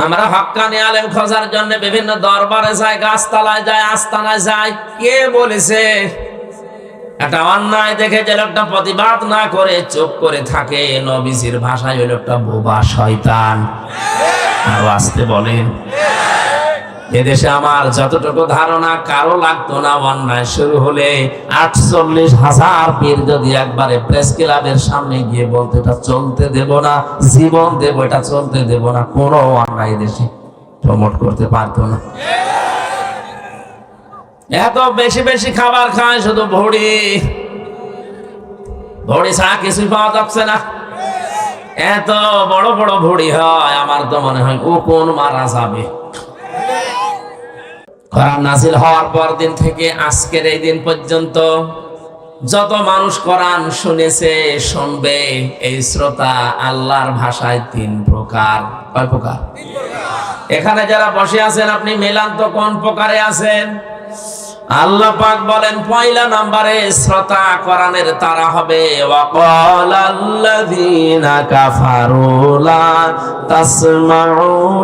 আমরা হাক্কানি আলেম খোঁজার জন্য বিভিন্ন দরবারে যাই, গাছতলায় যাই, আস্তানায় যাই। কে বলেছে একটা অন্যায় দেখে যে লোকটা প্রতিবাদ না করে চুপ করে থাকে, নবীজির ভাষায় ওই লোকটা বোবা শয়তান। আর আসতে বলেন, এদেশে আমার যতটুকু ধারণা কারো লাগতো না অন্যায় শুরু হলে 48,000 পীর যদি একবারে প্রেস ক্লাবের সামনে গিয়ে বলতে এটা চলতে দেব না, জীবন দেব, এটা চলতে দেব না, কোনো অন্যায় দেশে প্রমোট করতে পারতো না। এত বেশি বেশি খাবার খায়, শুধু ভড়ি ভড়ি ছাড়া কিছুই পাওয়া যাচ্ছে না। এত বড় বড় ভড়ি হয়, আমার তো মনে হয় ও কোন মারা যাবে। কোরআন নাযিল হওয়ার পর দিন থেকে আজকের এই দিন পর্যন্ত যত মানুষ কোরআন শুনেছে শুনবে, এই শ্রোতা আল্লাহর ভাষায় 3 প্রকার। কয় প্রকার? এখানে যারা বসে আছেন আপনি মেলান তো কোন প্রকারে আছেন? আল্লাহ পাক বলেন 1 নম্বরে শ্রোতা কোরআনের তারা হবে। ওয়াকালাল্লাযীনা কাফারু লা তাসমাউ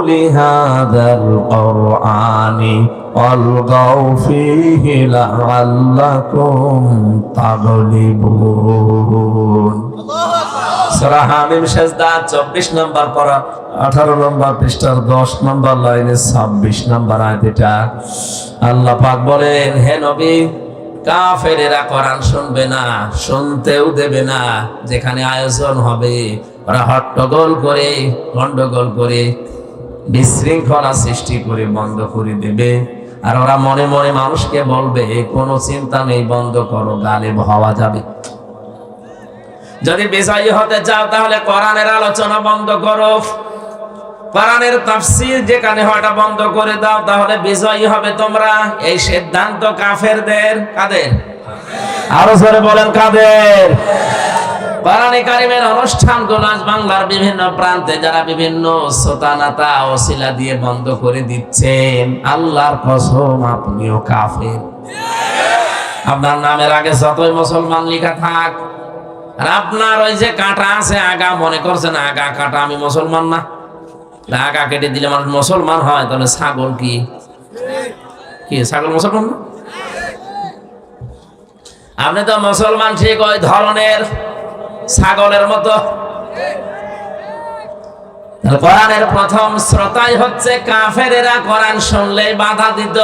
লিহাযাল কুরআনি ওয়ালগাউ ফীহি লাআল্লাকুম তাগলিবুন। সূরা হামিম সেজদা 24 নম্বর পারা 18 নম্বর পৃষ্ঠার 10 নম্বর লাইনে 26 নম্বর আয়াত। এটা আল্লাহ পাক বলেন, হে নবী, কাফেরেরা কোরআন শুনবে না, শুনতেও দেবে না। যেখানে আয়োজন হবে ওরা হট্টগোল করে, গন্ডগোল করে, বিশৃঙ্খলা সৃষ্টি করে বন্ধ করে দেবে। আর ওরা মনে মনে মানুষকে বলবে কোনো চিন্তা নেই, বন্ধ করো, গালিব হওয়া যাবে। যদি বিজয়ী হতে চাও তাহলে কোরআনের আলোচনা বন্ধ করো, কোরআনের তাফসীর যেখানে হয় এটা বন্ধ করে দাও, তাহলে বিজয়ী হবে তোমরা। এই সিদ্ধান্ত কাফেরদের। কাদের? আরো জোরে বলেন, কাদের? কোরআনে কারিমের অনুষ্ঠানগুলো আজ বাংলার বিভিন্ন প্রান্তে যারা বিভিন্ন সোতানাতা ওসিলা দিয়ে বন্ধ করে দিচ্ছেন, আল্লাহর কসম আপনিও কাফের। আপনার নামের আগে যতই মুসলমান লেখা থাক, আর আপনার ওই যে কাঁটা আছে আগা, মনে করছেন আগা কাটা, আমি মুসলমান না। আগা কেটে দিলে মানুষ মুসলমান হয়, তাহলে ছাগল কি ছাগল মুসলমান না? আপনি তো মুসলমান ঠিক ওই ধরনের ছাগলের মতো। কোরআনের প্রথম শ্রোতাই হচ্ছে কাফেরেরা। কোরআন শুনলেই বাধা দিত।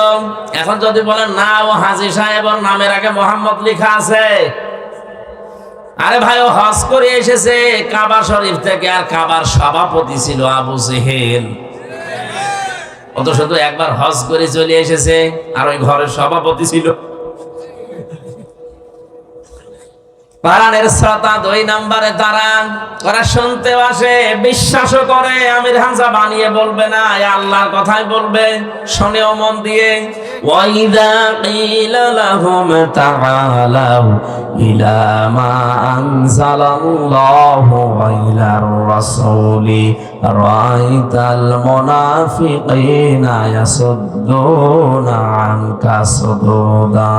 এখন যদি বলেন না, ও হাজী সাহেবের নামের আগে মোহাম্মদ লেখা আছে, আরে ভাই ও হজ করে এসেছে কাবা শরীফ থেকে, আর কাবার সভাপতি ছিল আবু জেহেল। ও তো শুধু একবার হজ করে চলে এসেছে, আর ওই ঘরের সভাপতি ছিল। কোরআনের শ্রোতা 2 নম্বরে তারা, ওরা শুনতেও আসে, বিশ্বাসও করে। আমির হামজা বানিয়ে বলবে না, আল্লাহর কথাই বলবে, শুনেও মন দিয়ে। ওয়াইদা কিলা লাহুম তাআলাউ ইলা মা আনজালাল্লাহু ওয়া ইলার রাসূলি রাআইতাল মুনাফিকিনা ইয়াসুদ্দুনা আনকা সুদুদা।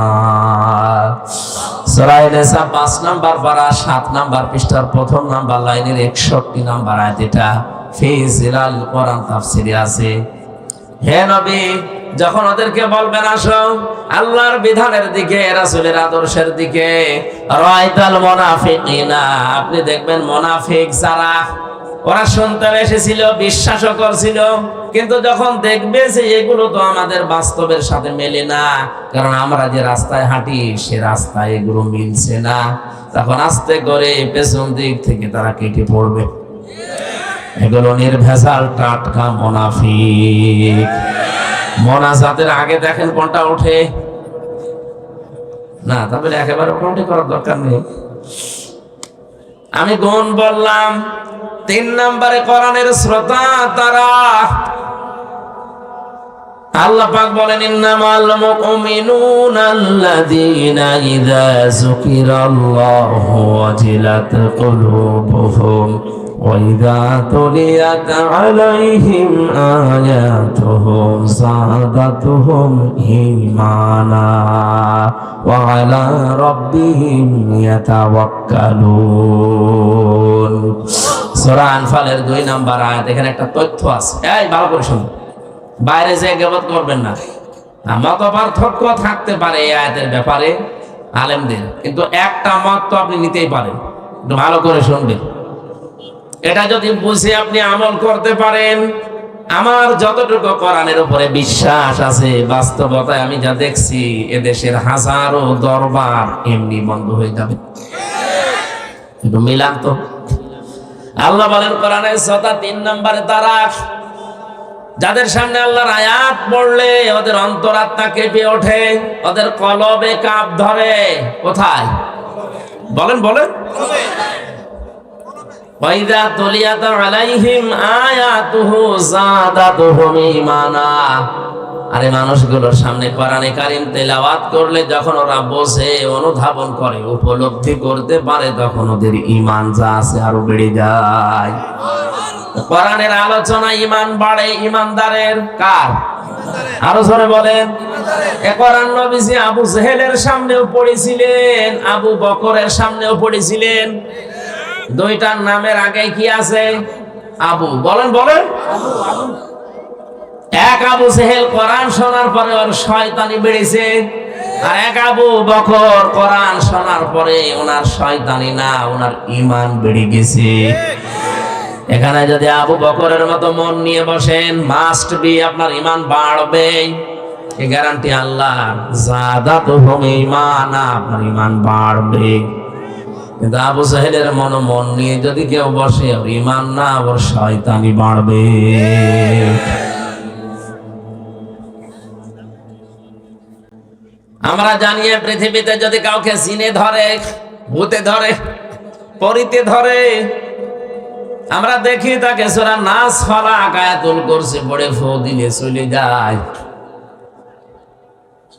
সূরা নিসা 5 নম্বর পারা 7 নম্বর পৃষ্ঠার 1 নম্বর লাইনের 61 নম্বর আয়াত। এটা ফি জিলাল কোরআন তাফসিরে আছে। হে নবী, যখন ওদেরকে বলবেন আসো আল্লাহর বিধানের দিকে, রাসূলের আদর্শের দিকে, রাআইতাল মুনাফিকিনা, আপনি দেখবেন মুনাফিক যারা, ওরা শুনতে এসেছিল, বিশ্বাসও করছিল, কিন্তু যখন দেখবে যে এগুলো তো আমাদের বাস্তবের সাথে মেলে না, কারণ আমরা যে রাস্তায় হাঁটি সে রাস্তায় এগুলো মিলছে না, তখন আস্তে করে পেছন দিক থেকে তারা কেটে পড়বে। এগুলো নির্ভেজাল টাটকা মুনাফিক। মোনাজাতের আগে দেখেন কোনটা ওঠে না, তাহলে একেবারে কোনটি করার দরকার নেই। আমি গুণ বললাম, 3 নম্বরে কোরআনের শ্রোতা তারা। আল্লাহ পাক বলেন ইন্নামাল মুমিনুনা আল্লাযীনা ইযা যুকিরাল্লাহু ওয়াজিলাত কুলুবুহুম ওয়া ইযা তুলিয়াত আলাইহিম আয়াতুহু যাদাতুহুম ঈমানা ওয়া আলা রাব্বিহিম ইয়াতাওয়াক্কালুন। সূরা আনফালের 2 নম্বর আয়াত। এখানে একটা তথ্য আছে, এই ভালো করে শুনুন, বাইরে যে গীবত করবেন না। মত পার্থক্য থাকতে পারে এই আয়াতের ব্যাপারে আলেমদের, কিন্তু একটা মত তো আপনি নিতেই পারেন। একটু ভালো করে শুনবেন, এটা যদি বুঝে আপনি আমল করতে পারেন, আমার যতটুকু কোরআনের উপরে বিশ্বাস আছে, বাস্তবতায় আমি যা দেখছি এদেশের হাজারো দরবার এমনি বন্ধ হয়ে যাবে। একটু মিলান তো। আল্লাহ বলেন কোরআনের শ্রোতা 3 নম্বরে তারা যাদের সামনে আল্লাহর আয়াত পড়লে ওদের অন্তরাত্মা কেঁপে ওঠে, ওদের কলবে কাঁপ ধরে। কোথায়? বলেন বলেন। ওয়াইদা তুলিয়াত আলাইহিম আয়াতুহু যাদাতুহুম ঈমানা। আরে মানুষগুলোর সামনে কোরআনে কারীম তেলাওয়াত করলে যখন ওরা বোঝে, অনুধাবন করে, উপলব্ধি করতে পারে, তখন ওদের ঈমান যা আছে আরো বেড়ে যায়। কোরআনের আলোচনা ঈমান বাড়ে ঈমানদারের। কার? আরো জোরে বলেন। এ কোরআন নবীজি আবু জেহেলের সামনেও পড়েছিলেন, আবু বকরের সামনেও পড়েছিলেন। দুইটার নামের আগে কি আছে? আবু। বলেন বলেন। এক আবু জেহেল কোরআন শোনার পরে ওর শয়তানি বেড়েছে, আর এক আবু বকর কোরআন শোনার পরে ওনার শয়তানি না, ওনার ঈমান বেড়ে গেছে। এখানে যদি আবু বকরের মতো মন নিয়ে বসেন, মাস্ট বি আপনার ঈমান বাড়বে, এই গ্যারান্টি আল্লাহর। যাদাতুহুম ঈমানা, আপনার ঈমান বাড়বে। কিন্তু আবু জাহেলের মন নিয়ে যদি কেউ বসে, ওর ঈমান না, ওর শয়তানি বাড়বে। আমরা জানি পৃথিবীতে যদি কাউকে জিনে ধরে, ভূতে ধরে, পরিতে ধরে, আমরা দেখি তাকে সূরা নাস ফালাক আয়াতুল কুরসি পড়ে ফু দিলে চলে যায়।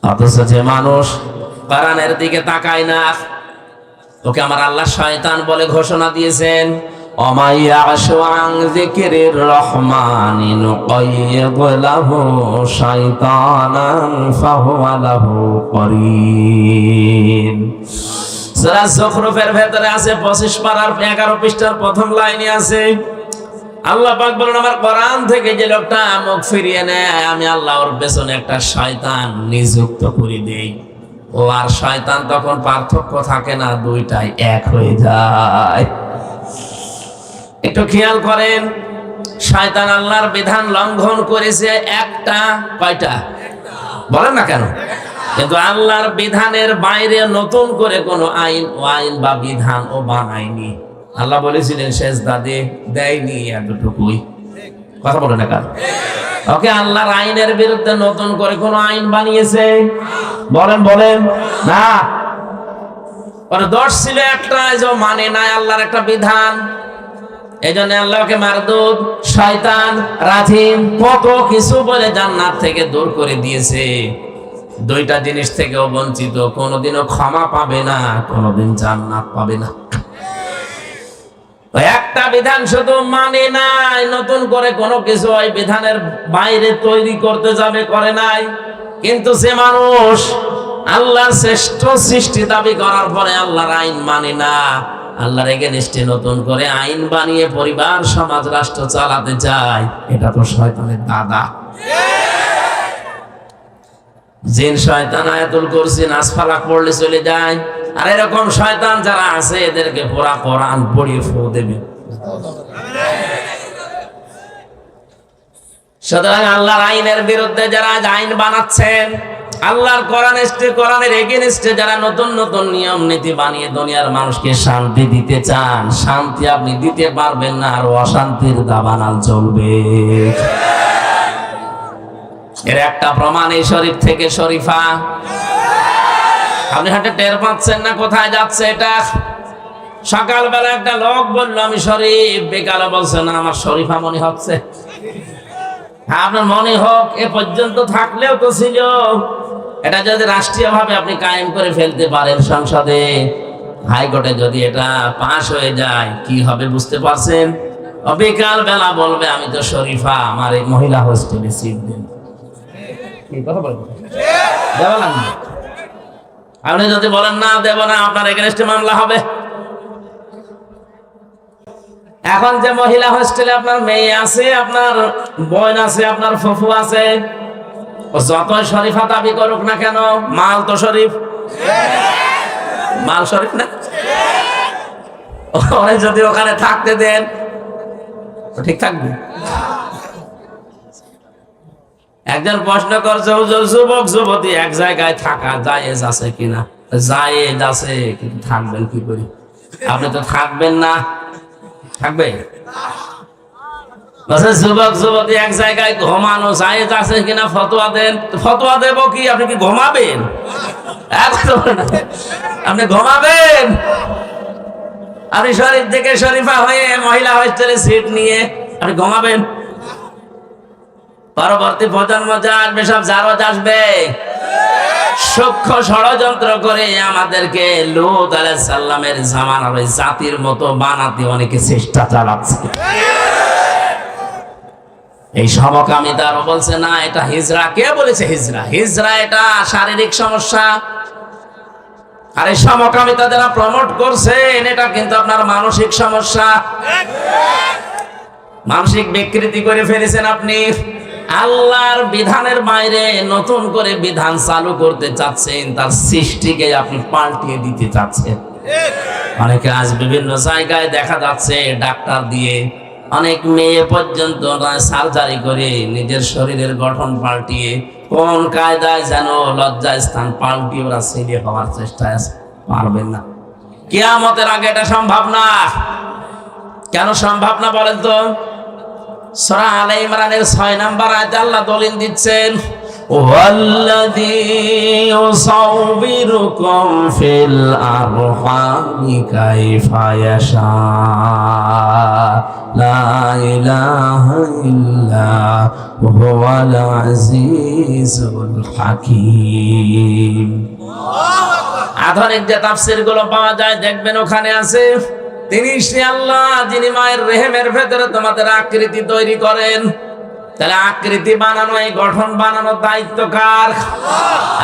অথচ যে মানুষ কোরআনের দিকে তাকায় না, ওকে আমার আল্লাহ শয়তান বলে ঘোষণা দিয়েছেন। অমাইয়াশু আন যিকিরির রহমানি নুকাইয়িদ লাহু শাইতানান ফাহুয়া লাহু করিন। সূরা যুখরুফের ভেতরে আছে 25 পারার 11 পৃষ্ঠার প্রথম লাইনে আছে, আল্লাহ পাক বলেন আমার কোরআন থেকে যে লোকটা মুখ ফিরিয়ে নেয়, আমি আল্লাহ ওর পেছনে একটা শয়তান নিযুক্ত করে দেই। ও আর শয়তান তখন পার্থক্য থাকে না, দুইটাই এক হয়ে যায়। একটু খেয়াল করেন, শয়তান আল্লাহর বিধান লঙ্ঘন করেছে একটা, কয়টা? বলেন না কেন? কিন্তু আল্লাহর বিধানের বাইরে নতুন করে কোনো আইন বা বিধান ও বানায়নি। আল্লাহ বলেছিলেন সেজদা দেয়নি, এতটুকুই। কথা বলে না কেন? ওকে আল্লাহর আইনের বিরুদ্ধে নতুন করে কোনো আইন বানিয়েছে? বলেন বলেন না। ওর দোষ ছিল একটা, যে মানে নাই আল্লাহর একটা বিধান, এই জন্য আল্লাহকে মারদুদ, শয়তান, রাজিম, কত কিছু বলে জান্নাত থেকে দূর করে দিয়েছে। দুইটা জিনিস থেকেও বঞ্চিত, কোনোদিনও ক্ষমা পাবে না, কোনোদিন জান্নাত পাবে না। একটা বিধান শুধু মানে নাই, নতুন করে কোনো কিছু ওই বিধানের বাইরে তৈরি করতে যাবে, করে নাই। কিন্তু যে মানুষ আল্লাহর শ্রেষ্ঠ সৃষ্টি দাবি করার পরে আল্লাহর আইন মানে না, আল্লাহর এগেনস্টে নতুন করে আইন বানিয়ে পরিবার, সমাজ, রাষ্ট্র চালাতে চায়, এটা তো শয়তানের দাদা। জিন শয়তান আয়াতুল কুরসি নাস ফালাক পড়লে চলে যায়। আর এরকম শয়তান যারা আছে এদেরকে পুরা কোরআন পড়িয়ে ফু দেবে। সুতরাং আল্লাহর আইনের বিরুদ্ধে যারা আইন বানাচ্ছেন, আল্লাহর কোরআনের এগেইনস্টে যারা নতুন নতুন নিয়ম নীতি বানিয়ে দুনিয়ার মানুষকে শান্তি দিতে চান, শান্তি আপনি দিতে পারবেন না, আর অশান্তির দাবানাল চলবে। এর একটা প্রমাণ এই শরীফ থেকে শরীফা। আপনি হাঁটে টের পাচ্ছেন না কোথায় যাচ্ছে এটা? সকালবেলা একটা লোক বললো আমি শরীফ, বিকালে বলছে না আমার শরীফা মনে হচ্ছে। আপনার মনে হোক, এ পর্যন্ত থাকলেও তো ছিল। এটা যদি রাষ্ট্রীয় ভাবে আপনি কায়েম করে ফেলতে পারেন সংসদে, হাইকোর্টে যদি এটা পাশ হয়ে যায়, কি হবে বুঝতে পারছেন? বিকাল বেলা বলবে আমি তো শরীফা, আমার এই মহিলা হোস্টেলে সিট দিন। কথা বলবেন দেওয়া লাগবে। আপনি যদি বলেন না দেব না, আপনার এগেইনস্টে মামলা হবে। এখন যে মহিলা হোস্টেলে আপনার মেয়ে আছে, আপনার বোন আছে, আপনার ফুফু আছে, যত শরীফা দাবি করুক না কেন, মাল তো শরীফ, মাল শরীফ না। ওরে যদি ওখানে থাকতে দেন ঠিক থাকবে। একজন প্রশ্ন করছে, যুবক যুবতী এক জায়গায় থাকা জায়েজ আছে কিনা? জায়েজ আছে, কিন্তু থাকবেন কি করে? আপনি তো থাকবেন না, থাকবে? যুবক যুবতী এক জায়গায় ঘুমানো জায়েজ আছে কিনা ফতোয়া দেন। ফতোয়া দেব কি? আপনি কি ঘুমাবেন? আপনি ঘুমাবেন? আপনি শরীফ থেকে শরীফা হয়ে মহিলা হোস্টেলে সিট নিয়ে আপনি ঘুমাবেন? পরবর্তী প্রজন্ম যা আসবে সব জারজ আসবে, সূক্ষ্ম ষড়যন্ত্র করে আমাদেরকে লূত আলাইহিস সালামের জামানার ওই জাতির মতো বানাতে অনেকে চেষ্টা চালাচ্ছে। এই সমকামিতার বলছে না এটা হিজরা। কে বলেছে হিজরা? হিজরা এটা শারীরিক সমস্যা। আর এই সমকামিতা যারা প্রমোট করছেন এটা কিন্তু আপনার মানসিক সমস্যা। মানসিক বিকৃতি করে ফেলেছেন আপনি। আল্লাহর বিধানের বাইরে নতুন করে বিধান চালু করতে চাচ্ছেন, তার সৃষ্টিকে আপনি পাল্টিয়ে দিতে চাচ্ছেন। অনেকে আজ বিভিন্ন জায়গায় দেখা যাচ্ছে ডাক্তার দিয়ে, অনেক মেয়ে পর্যন্ত সার্জারি করে নিজের শরীরের গঠন পাল্টিয়ে কোন কায়দায় যেন লজ্জা স্থান পাল্টিয়ে ওরা ছেলে হওয়ার চেষ্টায় আছে। পারবেন না, কিয়ামতের আগে এটা সম্ভব না। কেন সম্ভব না বলেন তো? সূরা আলে ইমরানের 6 নম্বর আয়াতে আল্লাহ দলিল দিচ্ছেন, ওয়াল্লাযী ইউসাউবিরুকুম ফিল আরহামি কাইফা ইয়াশা লা ইলাহা ইল্লা হুয়াল আজিজুল হাকীম। আধুনিক যে তাফসীর গুলো পাওয়া যায় দেখবেন ওখানে আছে, তিনি সে আল্লাহ যিনি মায়ের রেহেমের ভেতরে তোমাদের আকৃতি তৈরি করেন। তাহলে আকৃতি বানানো, এই গঠন বানানোর দায়িত্ব কার?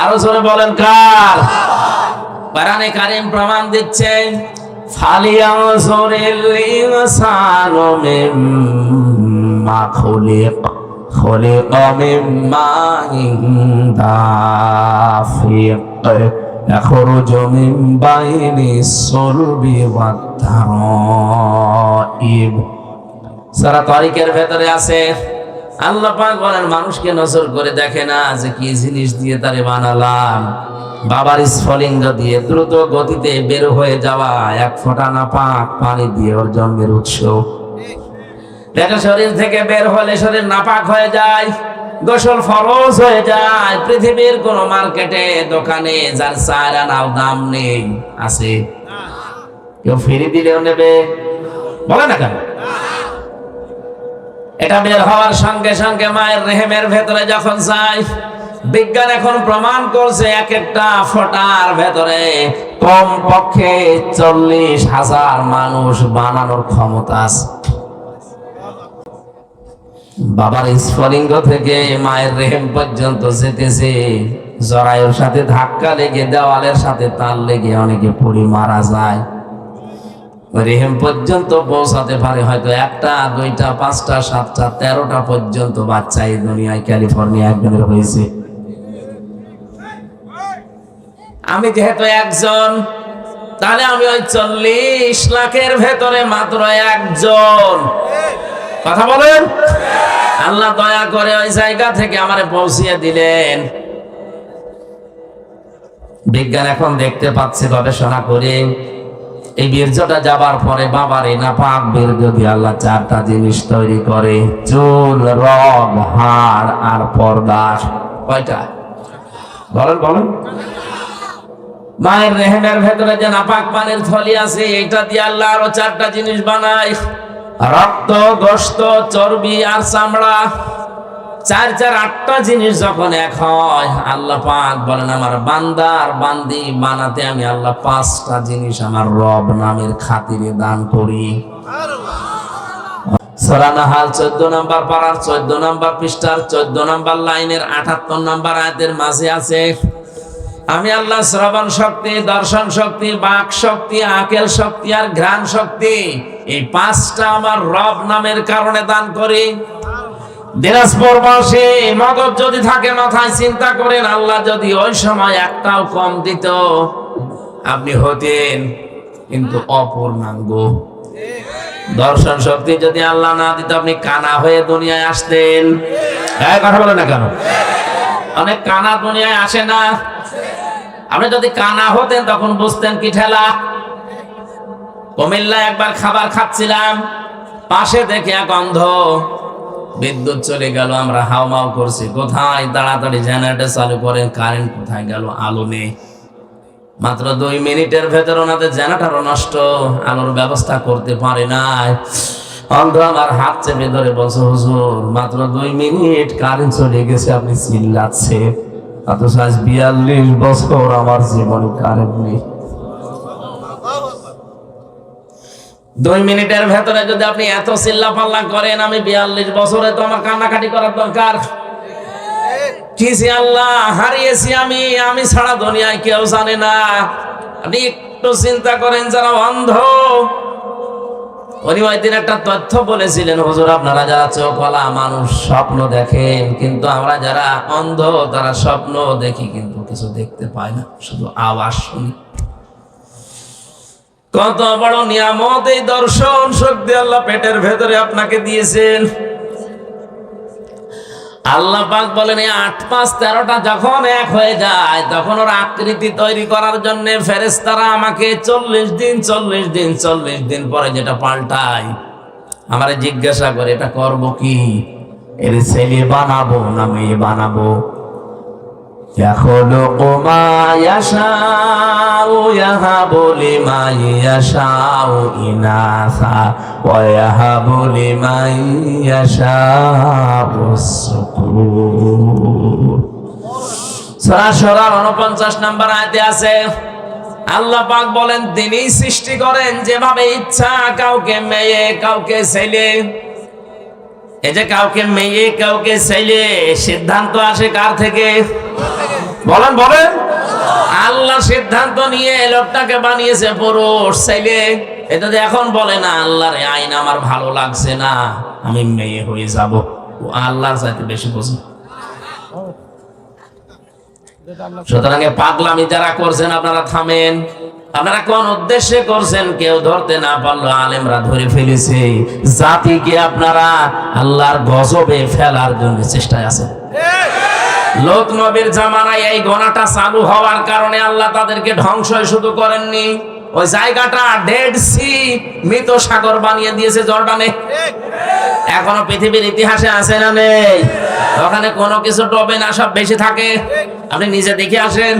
আরো জোরে বলেন কার? কোরআনে কারীম প্রমাণ দিচ্ছে, ফালিয়ানজুরিল ইনসানু মিম্মা খুলিকা মিম্মা দাফিক ইয়াখরুজু মিন বাইনিস সুলবি ওয়াত তারাইব। সূরা তারিকের ভেতরে আছে, আল্লাহ পাক বলেন মানুষকে নজর করে দেখে না যে কি জিনিস দিয়ে তারে বানালাম। বাবার স্ফলিঙ্গ দিয়ে দ্রুত গতিতে বের হয়ে যাওয়া এক ফোঁটা নাপাক পানি দিয়ে ওর জন্মের উৎস। দেখো শরীর থেকে বের হলে শরীর নাপাক হয়ে যায়, গোসল ফরজ হয়ে যায়। পৃথিবীর কোন মার্কেটে দোকানে যার চার আনাও দাম নেই আছে? কেউ ফিরে দিলেও নেবে? বলে না কেন? এটা বের হওয়ার সঙ্গে সঙ্গে মায়ের রেহেমের ভেতরে যখন যায়, বিজ্ঞান এখন প্রমাণ করছে এক একটা ফোঁটার ভেতরে কম পক্ষে 40,000 মানুষ বানানোর ক্ষমতা আছে। বাবার স্ফলিঙ্গ থেকে মায়ের রেহেম পর্যন্ত যেতেছে, জরায়ুর সাথে ধাক্কা লেগে দেওয়ালের সাথে তার লেগে অনেকে পড়ে মারা যায়। রেহেম পর্যন্ত পৌঁছাতে পারে হয়তো 1টা 2টা 5টা 7টা 13টা পর্যন্ত বাচ্চা এই দুনিয়ায় ক্যালিফোর্নিয়া একজনের হয়েছে। আমি যেহেতু একজন, তাহলে আমি ওই 40 লাখের ভেতরে মাত্র একজন। কথা বলেন। আল্লাহ দয়া করে ওই জায়গা থেকে আমারে পৌঁছিয়ে দিলেন। বিজ্ঞান এখন দেখতে পাচ্ছে গবেষণা করে, এই বীর্যটা যাবার পরে বাবার এই নাপাক বীর্য দিয়ে আল্লাহ 4টা জিনিস তৈরি করে, চুল, রগ, হাড় আর পর্দা। কয়টা বলেন বলেন? মায়ের রেহেমের ভেতরে যে নাপাক পানির থলি আছে, এটা দিয়ে আল্লাহ আরো 4টা জিনিস বানায়, রক্ত, গোশত, চর্বি আর চামড়া। 4 4 8টা জিনিস যখন এক হয়, আল্লাহ পাক বলেন আমার বান্দা আর বান্দি বানাতে আমি আল্লাহ 5টা জিনিস আমার রব নামের খাতিরে দান করি। সূরা নাহাল 14 নম্বর পারার 14 নম্বর পৃষ্ঠার 14 নম্বর লাইনের 78 নম্বর আয়াতের মাঝে আছে, আমি আল্লাহ শ্রবণ শক্তি, দর্শন শক্তি, বাক শক্তি, আকেল শক্তি আর ঘ্রাণ শক্তি, এই 5টা আমার রব নামের কারণে দান করি। দিনাজপুর বসে মগজ যদি থাকে মাথায়, চিন্তা করেন আল্লাহ যদি ওই সময় একটাও কম দিত, আপনি হতেন কিন্তু অপূর্ণাঙ্গ। দর্শন শক্তি যদি আল্লাহ না দিত, আপনি কানা হয়ে দুনিয়ায় আসতেন। কথা বলে না কেন? অনেক কানা দুনিয়ায় আসে না। আপনি যদি কানা হতেন তখন বুঝতেন কি ঠেলা। কুমিল্লায় একবার খাবার খাচ্ছিলাম, পাশে দেখে এক অন্ধ, বিদ্যুৎ চলে গেল, আমরা হাউমাউ করছি, কোথায় তাড়াতাড়ি জেনারেটর চালু করেন, কারেন্ট কোথায় গেল, আলো নেই। মাত্র 2 মিনিটের ভেতর ওনাদের জেনারেটরও নষ্ট, আলোর ব্যবস্থা করতে পারে নাই। অন্ধ আমার হাত চেপে ধরে বলছে, হুজুর মাত্র 2 মিনিট কারেন্ট চলে গেছে, আপনি চিল্লাচ্ছে, অথচ আজ 42 বছর আমার জীবনে কারেন্ট নেই। 2 মিনিটের ভেতরে যদি আপনি এত চিল্লা পাল্লা করেন, আমি 42 বছরে তো আমার কান্নাকাটি করার দরকার কি? আল্লাহ হারিয়েছি আমি ছাড়া দুনিয়ায় কেউ জানে না। আপনি একটু চিন্তা করেন, যারা অন্ধ, উনি ওই দিন একটা তথ্য বলেছিলেন, হুজুর আপনারা যারা চোখওয়ালা মানুষ স্বপ্ন দেখেন, কিন্তু আমরা যারা অন্ধ তারা স্বপ্ন দেখি কিন্তু কিছু দেখতে পাই না, শুধু আওয়াজ শুনি। কত বড় নিয়ামত এই দর্শন শক্তি আল্লাহ পেটের ভেতরে আপনাকে দিয়েছেন। আল্লাহ পাক বলেন, 8 5 13টা যখন এক হয়ে যায়, তখন ওর আকৃতি তৈরি করার জন্য ফেরেশতারা আমাকে 40 দিন পরে যেটা পাল্টায়, আমারে জিজ্ঞাসা করে এটা করব কি, এর ছেলে বানাবো না মেয়ে বানাবো। ইয়াখলুকু মা ইয়াশাউ ইয়াহাবু লিমান ইয়াশাউ ইনাসা ওয়া ইয়াহাবু লিমান ইয়াশাউ সুকুর। সূরা শুরার 49 নম্বর আয়াতে আছে, আল্লাহ পাক বলেন তিনি সৃষ্টি করেন যেভাবে ইচ্ছা, কাউকে মেয়ে কাউকে ছেলে। এই যে কাউকে মেয়ে কাউকে ছেলে, সিদ্ধান্ত আসে কার থেকে? বলেন বলেন। আল্লাহ সিদ্ধান্ত নিয়ে লোকটাকে বানিয়েছে পুরুষ ছেলে। এটা এখন বলে না আল্লাহর আইন আমার ভালো লাগছে না, আমি মেয়ে হয়ে যাব। ও আল্লাহর চাইতে বেশি বোঝে। সুতরাং পাগলামি যারা করছেন আপনারা থামেন। আপনারা কোন উদ্দেশ্যে করছেন কেউ ধরতে না পারলো, আলেমরা ধরে ফেলেছে। জাতিকে আপনারা আল্লাহর গজবে ফেলার জন্য চেষ্টায় আছেন। লোত নবীর জামানায় এই গোনাটা চালু হওয়ার কারণে আল্লাহ তাদেরকে ধ্বংসই শুধু করেননি, ওই জায়গাটা ডেড সি, মৃত সাগর বানিয়ে দিয়েছে জর্ডানে। এখনো পৃথিবীর ইতিহাসে আছে না নেই? ওখানে কোনো কিছু ডবে না, সব বেশি থাকে। আপনি নিজে দেখে আসেন।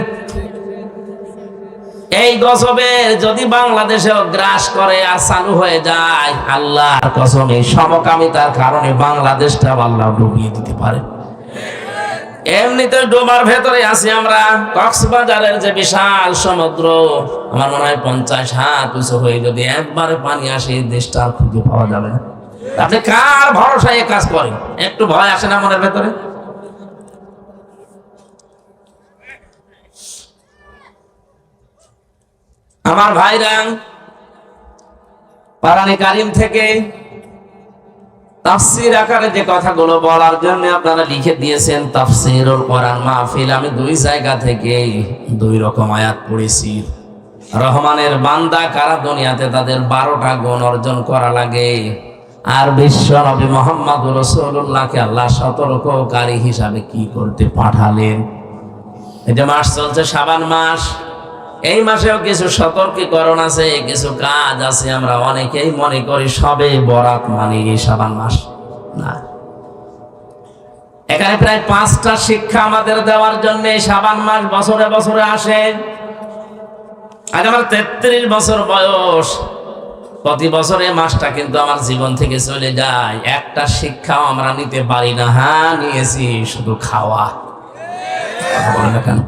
এই গজবের যদি বাংলাদেশেও গ্রাস করে আর চালু হয়ে যায়, আল্লাহর কসম এই সমকামিতার কারণে বাংলাদেশটা আল্লাহ ডুবিয়ে দিতে পারে। এমনিতে ডোবার ভেতরে আছি আমরা। কক্সবাজারের যে বিশাল সমুদ্র, আমার মনে হয় 50 হাত উঁচু হয়ে যদি একবারে পানি আসে, দেশটা আর খুঁজে পাওয়া যাবে না। আপনি কার ভরসায় এ কাজ করেন? একটু ভয় আসে না মনের ভেতরে? আমার ভাইরা, পারানি কারিম থেকে তাফসীর আকারে যে কথাগুলো বলার জন্য আপনারা লিখে দিয়েছেন তাফসীরুল কোরআন মাহফিল, আমি দুই জায়গা থেকে দুই রকম আয়াত পড়েছি। রহমানের বান্দা কারা দুনিয়াতে তাদের 12টা গুণ অর্জন করা লাগে, আর বিশ্ব নবী মুহাম্মদুর রাসূলুল্লাহকে আল্লাহ সতর্ককারী হিসাবে কি করতে পাঠালেন। এই যে মাস চলছে শাবান মাস, এই মাসেও কিছু সতর্কীকরণ আছে, কিছু কাজ আছে। আমরা অনেকেই মনে করি সবে বরাত মানে এই শাবান মাস, না। এখানে প্রায় 5টা শিক্ষা আমাদের দেওয়ার জন্য শাবান মাস বছরে বছরে আসে। আজ আমার 33 বছর বয়স, প্রতি বছরে মাসটা কিন্তু আমার জীবন থেকে চলে যায়, একটা শিক্ষাও আমরা নিতে পারি না। হ্যাঁ, নিয়েছি শুধু খাওয়া। বলেন না কেন?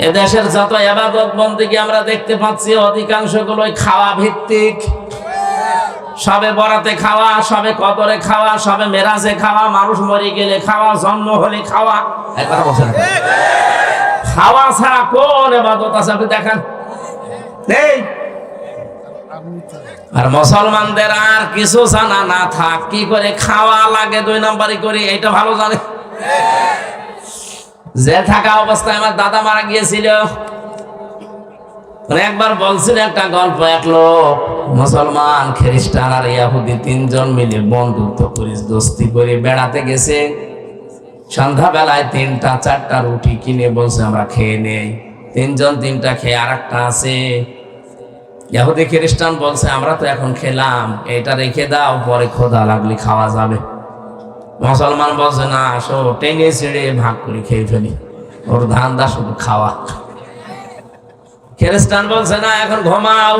এদেশের যত ইবাদত বন্দেগী আমরা দেখতে পাচ্ছি অধিকাংশ গুলোই খাওয়া ভিত্তিক। সবে বরাতে খাওয়া, সবে কদরে খাওয়া, সবে মেরাজে খাওয়া, মানুষ মরে গেলে খাওয়া, জন্ম হলে খাওয়া। একবার বলছেন খাওয়া ছাড়া কোন ইবাদত আছে আপনি দেখান? নেই। আর মুসলমানদের আর কিছু জানা না থাক, কি করে খাওয়া লাগে 2 নম্বরই করি, এটা ভালো জানে। যে থাকা অবস্থায় আমার দাদা মারা গিয়েছিল, একবার বলছিল একটা গল্প। এক লোক মুসলমান, খ্রিস্টান আর ইহুদি 3 জন মিলে বন্ধুত্ব করে দোস্তি করে বেড়াতে গেছে। সন্ধ্যাবেলায় 3টা 4টা রুটি কিনে বলছে আমরা খেয়ে নেই। 3 জন 3টা খেয়ে আর একটা আছে। ইহুদি খ্রিস্টান বলছে আমরা তো এখন খেলাম, এটা রেখে দাও, পরে ক্ষুধা লাগলে খাওয়া যাবে। মুসলমান বলছে না, আসো টেনে ছিঁড়ে ভাগ করে খেয়ে ফেলি, ওর ধান্দা শুধু খাওয়া। খ্রিস্টান বলছে না, এখন ঘুমাও,